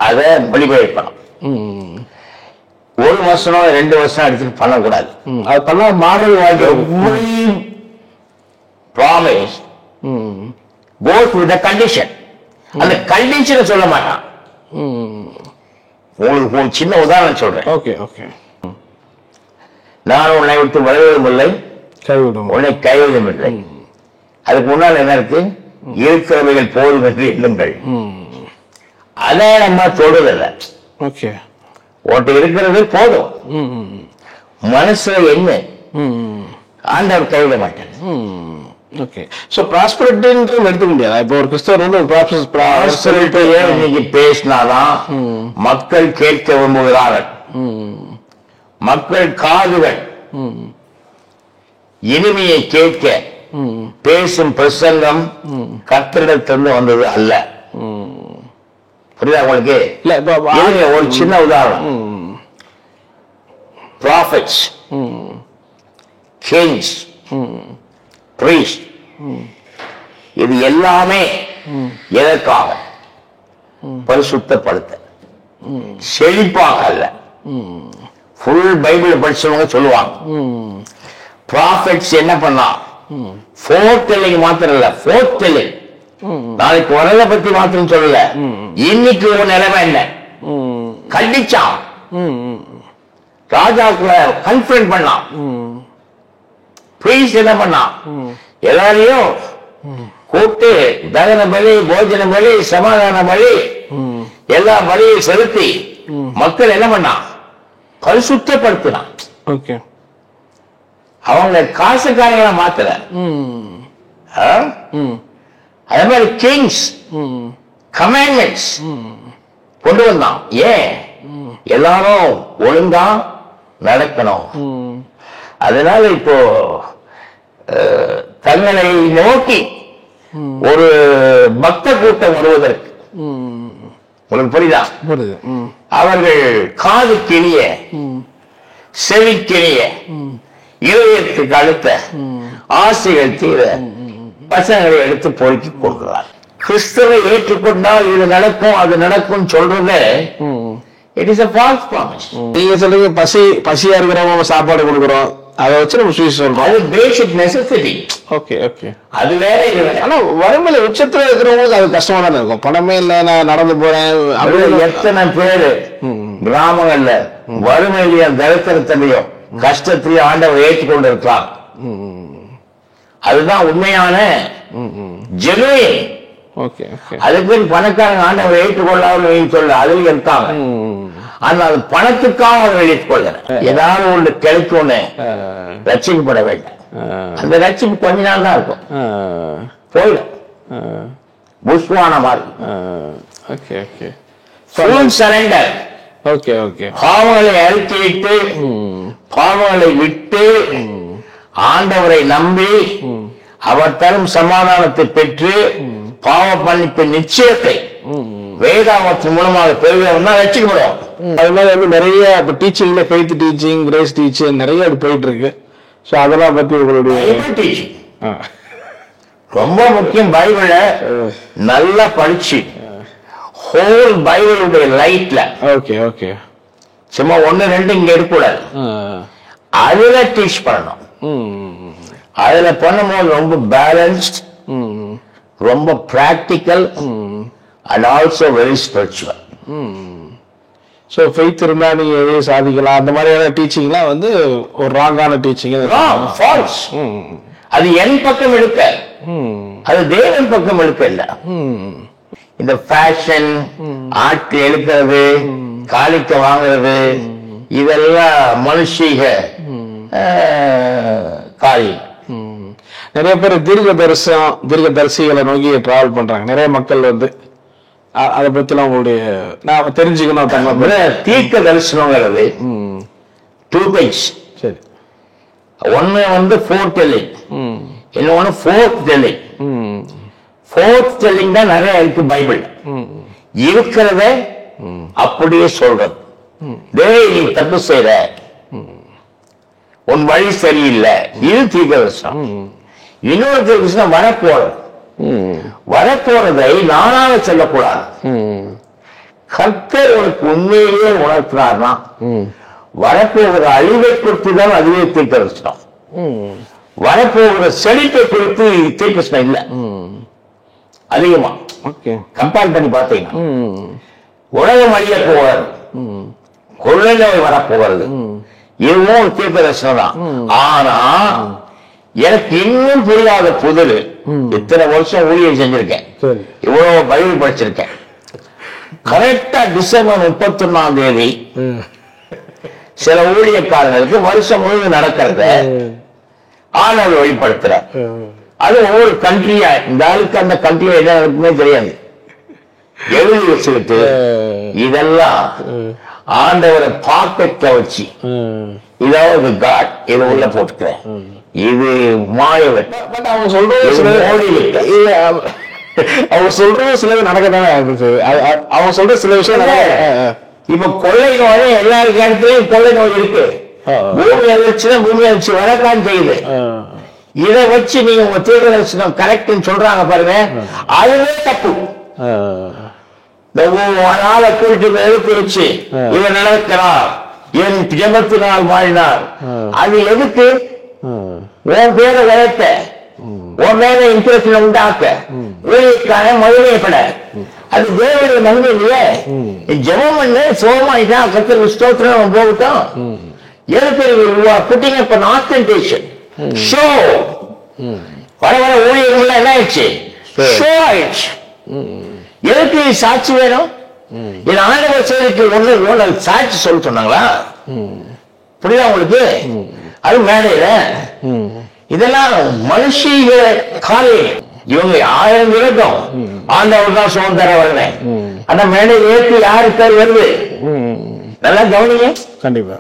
அத மொழிபெயர்க்கணும். ஒரு வருஷம் 2 வருஷம் எடுத்துட்டு பண்ணக்கூடாது. அது பண்ண மாடல் வாழ்க்கை promise goes with the condition. அந்த கண்டிஷனை சொல்ல மாட்டான். உங்களுக்கு ஒரு சின்ன உதாரணம் சொல்றேன். Okay okay. நான் உன்னை விட்டு விலகுவதும் இல்லை, உன்னை கைவிடுவதும் இல்லை. அதுக்கு முன்னால் என்ன இருக்கு? இருக்கிறவைகள் போதும் என்று எண்ணுங்கள். அதை நம்ம சொல்றதில்லை. ஓகே, உன்கிட்ட இருக்கிறது போதும், மனசுல என்ன ஆண்டவர் கைவிட மாட்டார். ஓகே. சோ ப்ராஸ்பரிட்டின்னு எடுத்துக்க முடியாது. இப்போ ஒரு கிறிஸ்தவர் வந்து ஒரு ப்ராஸ்பரிட்டியை இன்னைக்கு பேசினாதான் மக்கள் கேட்க விரும்புகிறார்கள். மக்கள் காதுகள் இனிமையை கேட்க பேசும் பிரசங்கம் கர்த்தரிடத்திலிருந்து வந்தது அல்ல. புரியுதா உங்களுக்கு? இல்ல, ஒரு சின்ன உதாரணம். prophets, kings, priest, இது எல்லாமே எதற்காக? பரிசுத்தப்படுத்த, செழிப்பாக அல்ல. ஃபுல் பைபிள் படிச்சவங்க சொல்லுவாங்க, ப்ராஃபெட்ஸ் என்ன பண்ணா? ஃபோர்த் டெல்லிங் மாத்திரம் இல்ல, ஃபோர்த் டெல்லிங். நாளைக்கு வரத பத்தி மாத்திரம் சொல்லல, இன்னைக்கு ஒரு நிலைமை என்ன கண்டிச்சான். ராஜாக்களை கன்ஃபரன்ட் பண்ணான். பிரீஸ்ட் என்ன பண்ணான்? எல்லாரையும் கூப்பிட்டு தகன பலி, போஜன பலி, சமாதான பலி, எல்லா பலியும் செலுத்தி மக்கள் என்ன பண்ணான்? பரிசுத்தப்படுத்தினான். ஓகே, அவங்க காசுக்காரங்கள மாத்தல. அதே மாதிரி கிங்ஸ் கமாண்ட்மெண்ட்ஸ் கொண்டு வந்தான். ஏன்? எல்லாரும் ஒழுங்கா நடக்கணும். அதனால இப்போ தங்களை நோக்கி ஒரு பக்த கூட்டம் வருவதற்கு, உங்களுக்கு புரியுதா? அவர்கள் காது கிளிய, செவி கிளிய, இதயத்துக்கு அடுத்த ஆசைகள் தீர பசங்களை எடுத்து பொறுக்கி கொடுக்கிறார். கிறிஸ்துவை ஏற்றுக்கொண்டால் இது நடக்கும், அது நடக்கும் சொல்றது it is a false promise. நீங்க சொல்றீங்க பசியா இருக்கிறவங்க சாப்பாடு கொடுக்குறோம், அதை வச்சு நம்ம சுவிஸ் சொல்றோம். அது பேசிக் நெசசிட்டி. Okay okay. அது வேற இது வேற. ஆனா வறுமையில உச்சத்துல இருக்கிறவங்களுக்கு அது கஷ்டமா தானே இருக்கும். பணமே இல்ல, நான் நடந்து போறேன். எத்தனை பேரு கிராமங்கள்ல வறுமையிலையும் தரித்திரத்திலையும் கஷ்டத்திலையும் ஆண்டவர் ஏற்றுக்கொண்டு இருக்கலாம். அதுதான் உண்மையான ஜெனுவின். Okay okay. அதுக்கு பணக்காரங்க ஆண்டவர் ஏற்றுக்கொள்ளாமல் சொல்ல அதுல இருக்காங்க. ஆனா அது பணத்துக்காக அவர் ஏற்றுக்கொள்ள. ஏதாவது ஒன்று கிடைக்கும்னு ரட்சிக்கப்பட வேண்டும். அந்த ரட்சிப்பு கொஞ்ச நாள் தான் இருக்கும், போயிடும். புஷ்வான மாதிரி. Okay okay. Full surrender. Okay okay. பாவங்களை அழித்துவிட்டு பாவங்களை விட்டு ஆண்டவரை நம்பி அவர் தரும் சமாதானத்தை பெற்று பாவ மன்னிப்பு நிச்சயத்தை வேதாகமத்தின் மூலமாக பெறுகிறவன் தான் ரட்சிக்கப்படும். அது மாதிரி வந்து நிறைய இப்போ டீச்சிங்ல ஃபெய்த் டீச்சிங், கிரேஸ் டீச்சிங் நிறைய அது போயிட்டு இருக்கு. ஸோ அதெல்லாம் பத்தி உங்களுடைய ரொம்ப முக்கியம். பைபிளை நல்லா படிச்சு ஹோல் பைபிளுடைய லைட்ல ஓகே ஓகே சும்மா 1-2 இங்க இருக்கக்கூடாது, அதுல டீச் பண்ணணும். அதுல பண்ணும்போது ரொம்ப பேலன்ஸ்ட், ரொம்ப practical and also very spiritual. So faith இருந்தா நீங்க எதையும் சாதிக்கலாம் அந்த மாதிரியான டீச்சிங்லாம் வந்து ஒரு ராங்கான டீச்சிங், ஃபால்ஸ். அது என் பக்கம் எடுக்க, அது தேவன் பக்கம் எடுக்க இல்ல. இந்த ஃபேஷன் ஆட்கள் எடுக்கிறது, காலிக்க வாங்குறது, இதெல்லாம் மனுஷீக காரியம். நிறைய பேர் தீர்க்கதரிசிகளை நோக்கி டிராவல் பண்றாங்க. நிறைய மக்கள் வந்து அதை பத்திலாம் உங்களுடைய நான் தெரிஞ்சுக்கணும். தீர்க்க தரிசனங்கிறது 2 types. சரி. ஒன்னு வந்து ஃபோர்த் டெல்லிங், இன்னொன்னு ஃபோர்த் டெல்லிங். ஃபோர்த் டெல்லிங் தான் நிறைய இருக்கு பைபிள். இருக்கிறத அப்படியே சொல்றது. டேய் நீ தப்பு செய்யற, உன் வழி சரியில்லை, இது தீர்க்க தரிசனம். இன்னொரு தீர்க்க தரிசனம் வரப்போறது. வரப்போறதை நானாக சொல்லக்கூடாது. கர்த்தர் உனக்கு உண்மையிலே உணர்த்தினார்னா வரப்போகிற அழிவை குறித்து தான் அதுவே தீர்க்க தரிசனம். வரப்போகிற செழிப்பை குறித்து தீர்க்க தரிசனம் இல்லை. அதிகமா கம்பேர் பண்ணி பார்த்தீங்கன்னா உலகம் அழிய போகிறது, கொள்ளை நோய் வரப்போகிறது, இதுவும் ஒரு தீர்க்க தரிசனம் தான். ஆனா எனக்கு இன்னும் புரியாத புதிர். இத்தனை வருஷம் ஊழியம் செஞ்சிருக்கேன், இவ்வளவு பைபிள் படிச்சிருக்கேன். கரெக்டா டிசம்பர் 31ஆம் தேதி சில ஊழியக்காரர்களுக்கு வருஷம் முழுவதும் நடக்கிறத ஆண்டவர் வெளிப்படுத்துற. அது ஒவ்வொரு கண்ட்ரியா, இந்த ஆளுக்கு அந்த கண்ட்ரியா என்ன நடக்குமே தெரியாது, எழுதி வச்சுக்கிட்டு இதெல்லாம் ஆண்டவரை பாக்கெட்ல வச்சு இதாவது காட் இதை உள்ள போட்டுக்கிறேன், இது மாயவன். அவங்க சொல்றது சிலது நடக்கத்தானே. அவங்க சொல்ற சில விஷயம் இப்ப கொள்ளை நோய் எல்லா இடத்துலயும் கொள்ளை நோய் இருக்கு. பூமி அதிர்ச்சினா பூமி அதிர்ச்சி வரக்கான்னு செய்யுது. இதை வச்சு நீங்க உங்க தீர்க்க தரிசனம் கரெக்ட்னு சொல்றாங்க பாருங்க, அதுவே தப்பு. நாளை குறித்து எழுத்து வச்சு இவன் நடக்கிறார், என் ஜெபத்தினால் மாறினார், அது எதுக்கு? உன் பேரை வளர்த்த, உன் மேல இன்ட்ரெஸ்ட் உண்டாக்க, ஊழியக்கான மகிமைப்பட, அது தேவனுடைய மகிமை இல்லையே. ஜெபம் பண்ண சோகமாயிட்டான், கர்த்தர் ஸ்தோத்திரம் போகட்டும். எதுக்கு pudding up an authenticity show? வர வர ஊழியர்கள் என்ன ஆயிடுச்சு? ஷோ ஆயிடுச்சு. எதுக்கு சாட்சி வேணும்? என் ஆண்டவர் செய்திக்கு ஒண்ணு சாட்சி சொல்ல சொன்னாங்களா? புரியுதா உங்களுக்கு? அது மேடையில இதெல்லாம் மனுஷீக காரியம். இவங்க 1000 விளக்கம் ஆண்டவர் தான் சுகம் தர வரல. அந்த மேடையில் ஏற்று யாரு பேர் வருது? நல்லா கவனிங்க. கண்டிப்பா.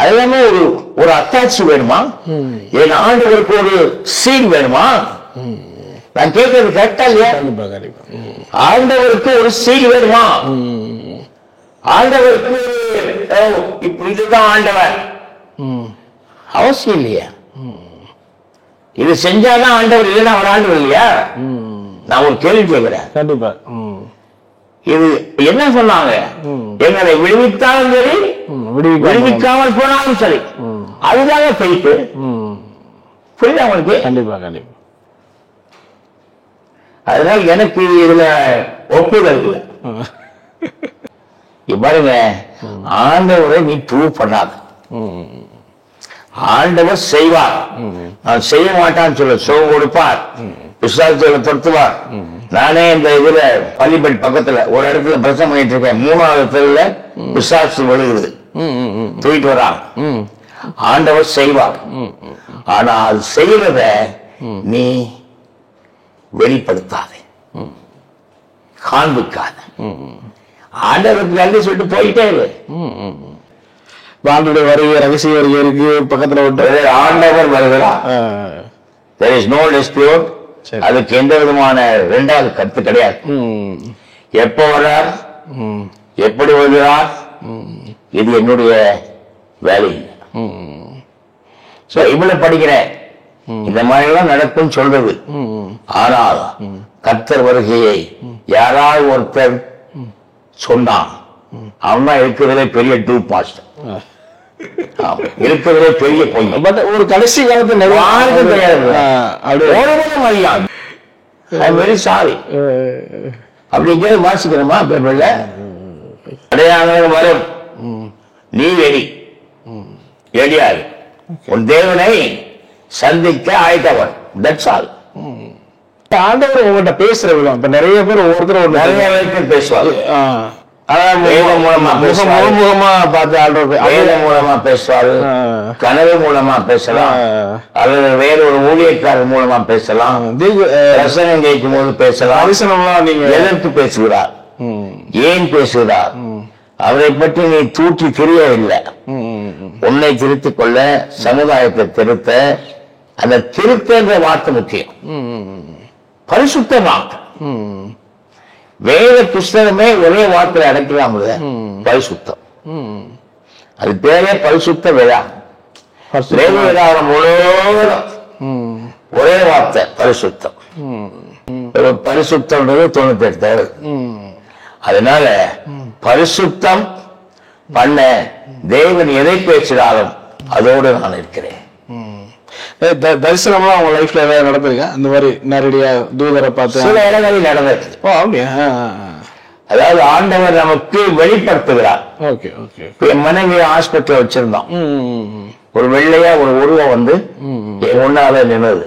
அதெல்லாமே ஒரு அட்டாச் வேணுமா? என் ஆண்டவருக்கு ஒரு சீன் வேணுமா? நான் கேட்கறது கரெக்டா இல்லையா? ஆண்டவருக்கு ஒரு சீல் வேணுமா? ஆண்டவருக்கு இதுதான் ஆண்டவர் அவசியம் இல்லையா? இது செஞ்சாதான் ஆண்டவர், இல்லைன்னா அவர் ஆண்டவர் இல்லையா? நான் ஒரு கேள்வி கேட்கிறேன். கண்டிப்பா. இது என்ன சொன்னாங்க? எங்களை விடுவித்தாலும் சரி, விடுவிக்காமல் போனாலும் சரி, அதுதாங்க பெய்து. புரியுதா உங்களுக்கு? கண்டிப்பா கண்டிப்பா. அதனால எனக்கு இதுல ஒப்புதல் இல்லை. பாருங்க, ஆண்டவரை நீ ப்ரூவ் பண்ணாத. ஆண்டவர் செய்வார், நான் செய்ய மாட்டான்னு சொல்ல சுகம் கொடுப்பார், விசுவாசத்தை துரத்துவார். நானே இந்த இதுல பள்ளிப்படி பக்கத்துல ஒரு இடத்துல பிரசங்கம் பண்ணிட்டு இருக்கேன். 3வது தெருவுல விசுவாசம் விழுகுது, தூக்கிட்டு வராங்க. ஆண்டவர் செய்வார், ஆனா அது செய்யறத நீ வெளிப்படுத்தாத, காண்பிக்காத. ஆண்டவருக்கு நன்றி சொல்லிட்டு போயிட்டே இரு. ஆண்டோடைய வருகை ரகசிய வருகை இருக்கு பக்கத்துல விட்டு ஆண்டவர் வருகிறார். there is no dispute. அதுக்கு எந்த விதமான இரண்டாவது கருத்து கிடையாது. எப்போ வர்றார், எப்படி வருகிறார், இது என்னுடைய வேலை. இவ்வளவு படிக்கிறேன், இந்த மாதிரி எல்லாம் நடக்கும் சொல்றது. ஆனால் கர்த்தர் வருகையை யாராவது ஒருத்தர் சொன்னான், அவன் தான் இருக்கிறதுலே பெரிய டூ மாஸ்டர், இருக்கிறதுலே பெரிய பொய். ஒரு கடைசி காலத்து வெரி சாரி அப்படிங்கிறது வாசிக்கிறோமா பேப்பர்ல. அடையாளம் வரும், நீ ரெடி ரெடியாது, உன் தேவனை சந்திக்க ஆயிட்டவன். That's all. ஆண்டவர் உங்கள்கிட்ட பேசுற விதம் இப்ப நிறைய பேர் ஒவ்வொருத்தரும் நிறைய பேருக்கு பேசுவாங்க. முகமா பார்த்து ஆண்டவர் மூலமா பேசுவாரு, கனவு மூலமா பேசலாம், அல்லது வேற ஒரு ஊழியக்காரர் மூலமா பேசலாம், பிரசங்கம் கேட்கும் போது பேசலாம். தரிசனம்லாம் நீங்க எதற்கு பேசுகிறார், ஏன் பேசுகிறார், அவரை பற்றி நீ தூக்கி தெரியவில்லை. உன்னை திருத்திக் கொள்ள, சமுதாயத்தை திருத்த, அந்த திருத்தன்ற வார்த்தை முக்கியம். பரிசுத்த வார்த்தை. வேத புஸ்தகமே ஒரே வார்த்தையை அடைக்கலாம், பரிசுத்தம். அது பேரே பரிசுத்த விழா. வேத விழாவின் முழுவதும் ஒரே வார்த்தை பரிசுத்தம். பரிசுத்தம்ன்றது 98. அதனால பரிசுத்தம் பண்ண தேவன் எதை பேசுகிறாலும் அதோடு நான் இருக்கிறேன். தரிசனம்லாம் உங்க லைஃப்ல ஏதாவது நடந்திருக்கா இந்த மாதிரி நேரடியா தூதரை பார்த்து? சில இடங்களில் நடந்தது. அதாவது ஆண்டவர் நமக்கு வெளிப்படுத்துகிறார். Okay okay. என் மனைவி ஹாஸ்பிட்டல் வச்சிருந்தோம், ஒரு வெள்ளையா ஒரு உருவம் வந்து ஒன்னால நின்னது.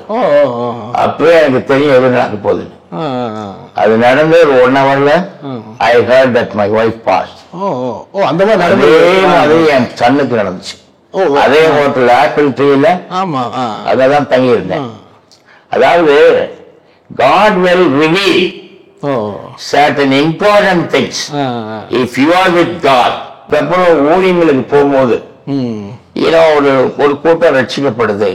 அப்பவே எனக்கு தெரியும் எது நடக்க போகுது. அது நடந்து ஒரு 1 hourல I heard that my wife passed. அந்த மாதிரி அதே என் சன்னுக்கு நடந்துச்சு. அதே ஹோட்டல் ஆப்பிள் ட்ரீல அதான் தங்கி இருந்தேன். அதாவது God will reveal certain important things if you are with God. அப்புறம் ஊழியங்களுக்கு போகும்போது ஒரு கூட்டம் ரட்சிக்கப்படுது,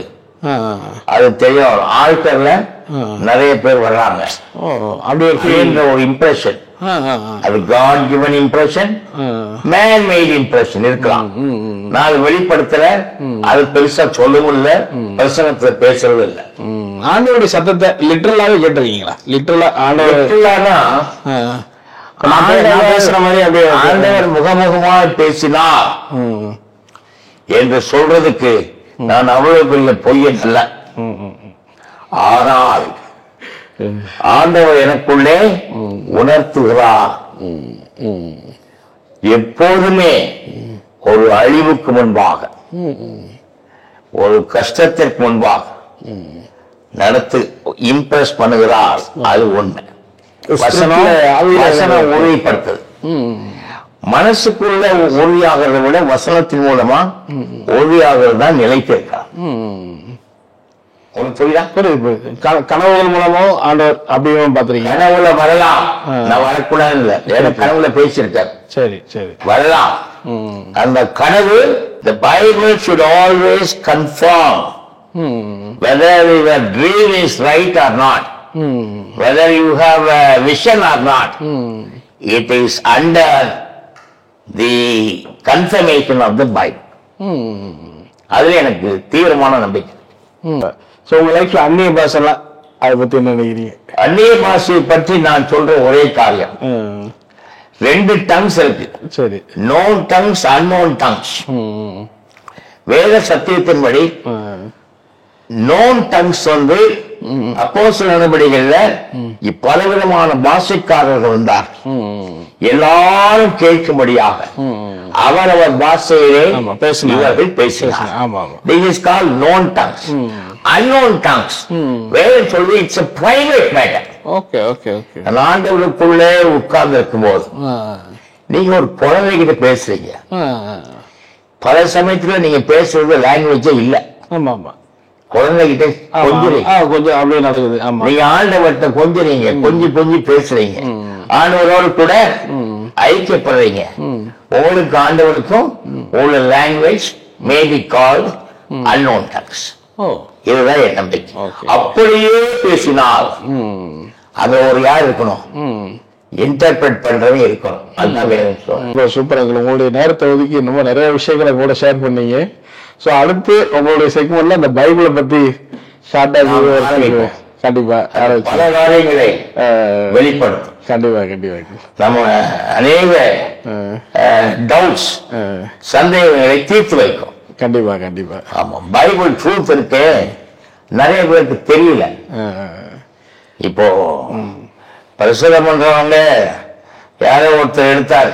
அது தெரியும். ஆல்டர்ல நிறைய பேர் வர்றாங்க, அப்படி ஒரு இம்ப்ரெஷன். அது God given impression, man made impression இருக்கலாம். நான் அதை வெளிப்படுத்தல, அது பெருசா சொல்லவும் இல்லை, பிரசங்கத்துல பேசுறது இல்லை. ஆண்டவருடைய சத்தத்தை லிட்டரலாவே கேட்டிருக்கீங்களா? லிட்டரலானா பேசுற மாதிரி அப்படியே ஆண்டவர் முகமுகமா பேசினார் என்று சொல்றதுக்கு நான் அவ்வளவு பெரிய பொய்யன் அல்ல. ஆனால் ஆண்டவர் எனக்குள்ளே உணர்த்துகிறார். எப்போதுமே ஒரு அழிவுக்கு முன்பாக, ஒரு கஷ்டத்திற்கு முன்பாக நடத்து இம்ப்ரெஸ் பண்ணுகிறார். அது ஒண்ணு. வசனம் உறுதிப்படுத்துது. மனசுக்குள்ள உறுதியாகிறத விட வசனத்தின் மூலமா உறுதியாகிறது தான் நிலைத்திருக்கார். கனவுகள் மூலமோ ஆண்டவர் அப்படியும் பாத்துறீங்க. கனவுல வரலாம், நான் வரக்கூடாது இல்ல, கனவுல பேசியிருக்காரு. சரி சரி, வரலாம். அந்த கனவு the Bible should always confirm whether your dream is right or not, whether you have a vision or not. It is under the confirmation of the Bible. அதுல எனக்கு தீவிரமான நம்பிக்கை. உங்க லைஃப்ல அந்நிய பாஷெல்லாம் அதை பத்தி என்ன நினைக்கிறீங்க? அந்நிய பாஷையை பற்றி நான் சொல்ற ஒரே காரியம், 2 டங்ஸ் இருக்கு. சரி, known tongues, unknown tongues. வேத சத்தியத்தின்படி known tongues வந்து அப்போஸ்தலர் நடவடிக்கைகள்ல பலவிதமான பாஷைக்காரர்கள் வந்தார். எல்லாரும் கேட்கும்படியாக அவரவர் பாஷையிலே இவர்கள் பேசினார். This is called known tongues. Unknown tongues, வேதம் சொல்வது it's a private matter. Okay okay okay. ஆண்டவருக்குள்ளே உட்கார்ந்து இருக்கும் போது நீங்க ஒரு குழந்தைகிட்ட பேசுறீங்க. பல சமயத்துல நீங்க பேசுறது லாங்குவேஜே இல்ல. ஆமா ஆமா, குழந்தைகிட்ட கொஞ்சம் அப்படியே நடக்குது. நீங்க ஆண்டவர்கிட்ட கொஞ்சம் கொஞ்சி பேசுறீங்க. ஆண்டவரோடு கூட ஐக்கியப்படுறீங்க. உங்களுக்கு ஆண்டவருக்கும் உள்ள language may be called unknown tongues. இதுதான் என் நம்பிக்கை. அப்படியே பேசினால் அங்க ஒரு யார் இருக்கணும், இன்டர்பிரட் பண்றவங்க இருக்கணும். அதுதான் வேணும். சூப்பர். உங்களுடைய நேரத்தை ஒதுக்கி இன்னும் நிறைய விஷயங்களை கூட ஷேர் பண்ணீங்க. ஸோ அடுத்து உங்களுடைய செக்மெண்ட்ல இந்த பைபிளை பத்தி ஷார்ட்டா கண்டிப்பா பல காரியங்களை வெளிப்படும். கண்டிப்பா கண்டிப்பா. நம்ம அநேக டவுட்ஸ் சந்தேகங்களை தீர்த்து வைக்கும். கண்டிப்பா கண்டிப்பா. ஆமா, பைபிள் ட்ரூத் இருக்கு, நிறைய பேருக்கு தெரியல. இப்போ பரிசுத்தம் பண்றவங்க யாரோ ஒருத்தர் எடுத்தார்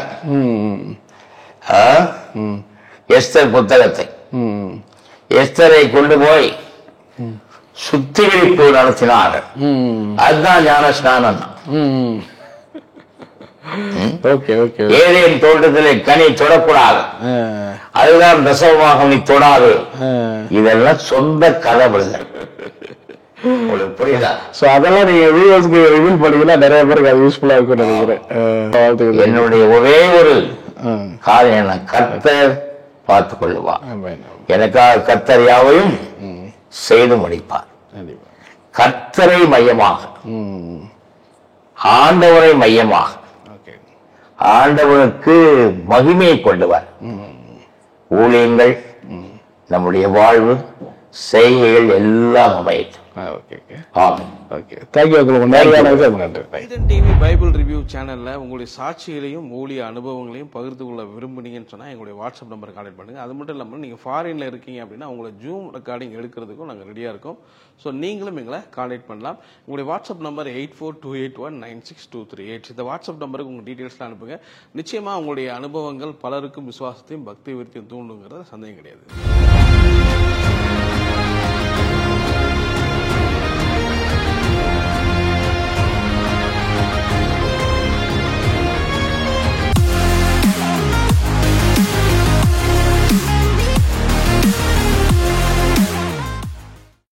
எஸ்தர் புத்தகத்தை. எஸ்தரை கொண்டு போய் சுத்திகரிப்பு நடத்தினார். அதுதான் ஞான ஸ்நானம். ஏதேன் தோட்டத்திலே கனி தொடக்கூடாது, அதுதான் தசமமாக நீ தொடாது. இதெல்லாம் சொந்த கதவுகள். உங்களுக்கு புரியுதா? அதெல்லாம் நீங்க வீடியோஸ்க்கு ரிவீல் பண்ணீங்கன்னா நிறைய பேருக்கு அது யூஸ்ஃபுல்லா இருக்கும் நினைக்கிறேன். என்னுடைய ஒரே ஒரு காரியம், கர்த்தர் பார்த்துக் கொள்ளுவார். எனக்காக கர்த்தர் யாவையும் செய்து முடிப்பார். கர்த்தரை மையமாக, ஆண்டவரை மையமாக, ஆண்டவனுக்கு மகிமையை கொண்டுவார். ஊழியங்கள், நம்முடைய வாழ்வு, செய்கைகள் எல்லாம் அமையும். டிவி பைபிள் ரிவ்யூ சேனல்ல உங்களுடைய சாட்சிகளையும் ஊழிய அனுபவங்களையும் பகிர்ந்து கொள்ள விரும்புனீங்கன்னு சொன்னா எங்களுடைய வாட்ஸ்அப் நம்பர் கான்டாக்ட் பண்ணுங்க. அது மட்டும் இல்லாமல் நீங்க ஃபாரின்ல இருக்கீங்க அப்படின்னா உங்களை ஜூம் ரெக்கார்டிங் எடுக்கிறதுக்கும் நாங்கள் ரெடியா இருக்கோம். ஸோ நீங்களும் எங்களை கான்டாக்ட் பண்ணலாம். உங்களுடைய வாட்ஸ்அப் நம்பர் 8428196238. இந்த வாட்ஸ்அப் நம்பருக்கு உங்க டீடைல்ஸ்லாம் அனுப்புங்க. நிச்சயமா உங்களுடைய அனுபவங்கள் பலருக்கும் விசுவாசத்தையும் பக்தி விருத்தியும் தூண்டுங்கிறது சந்தேகம் கிடையாது.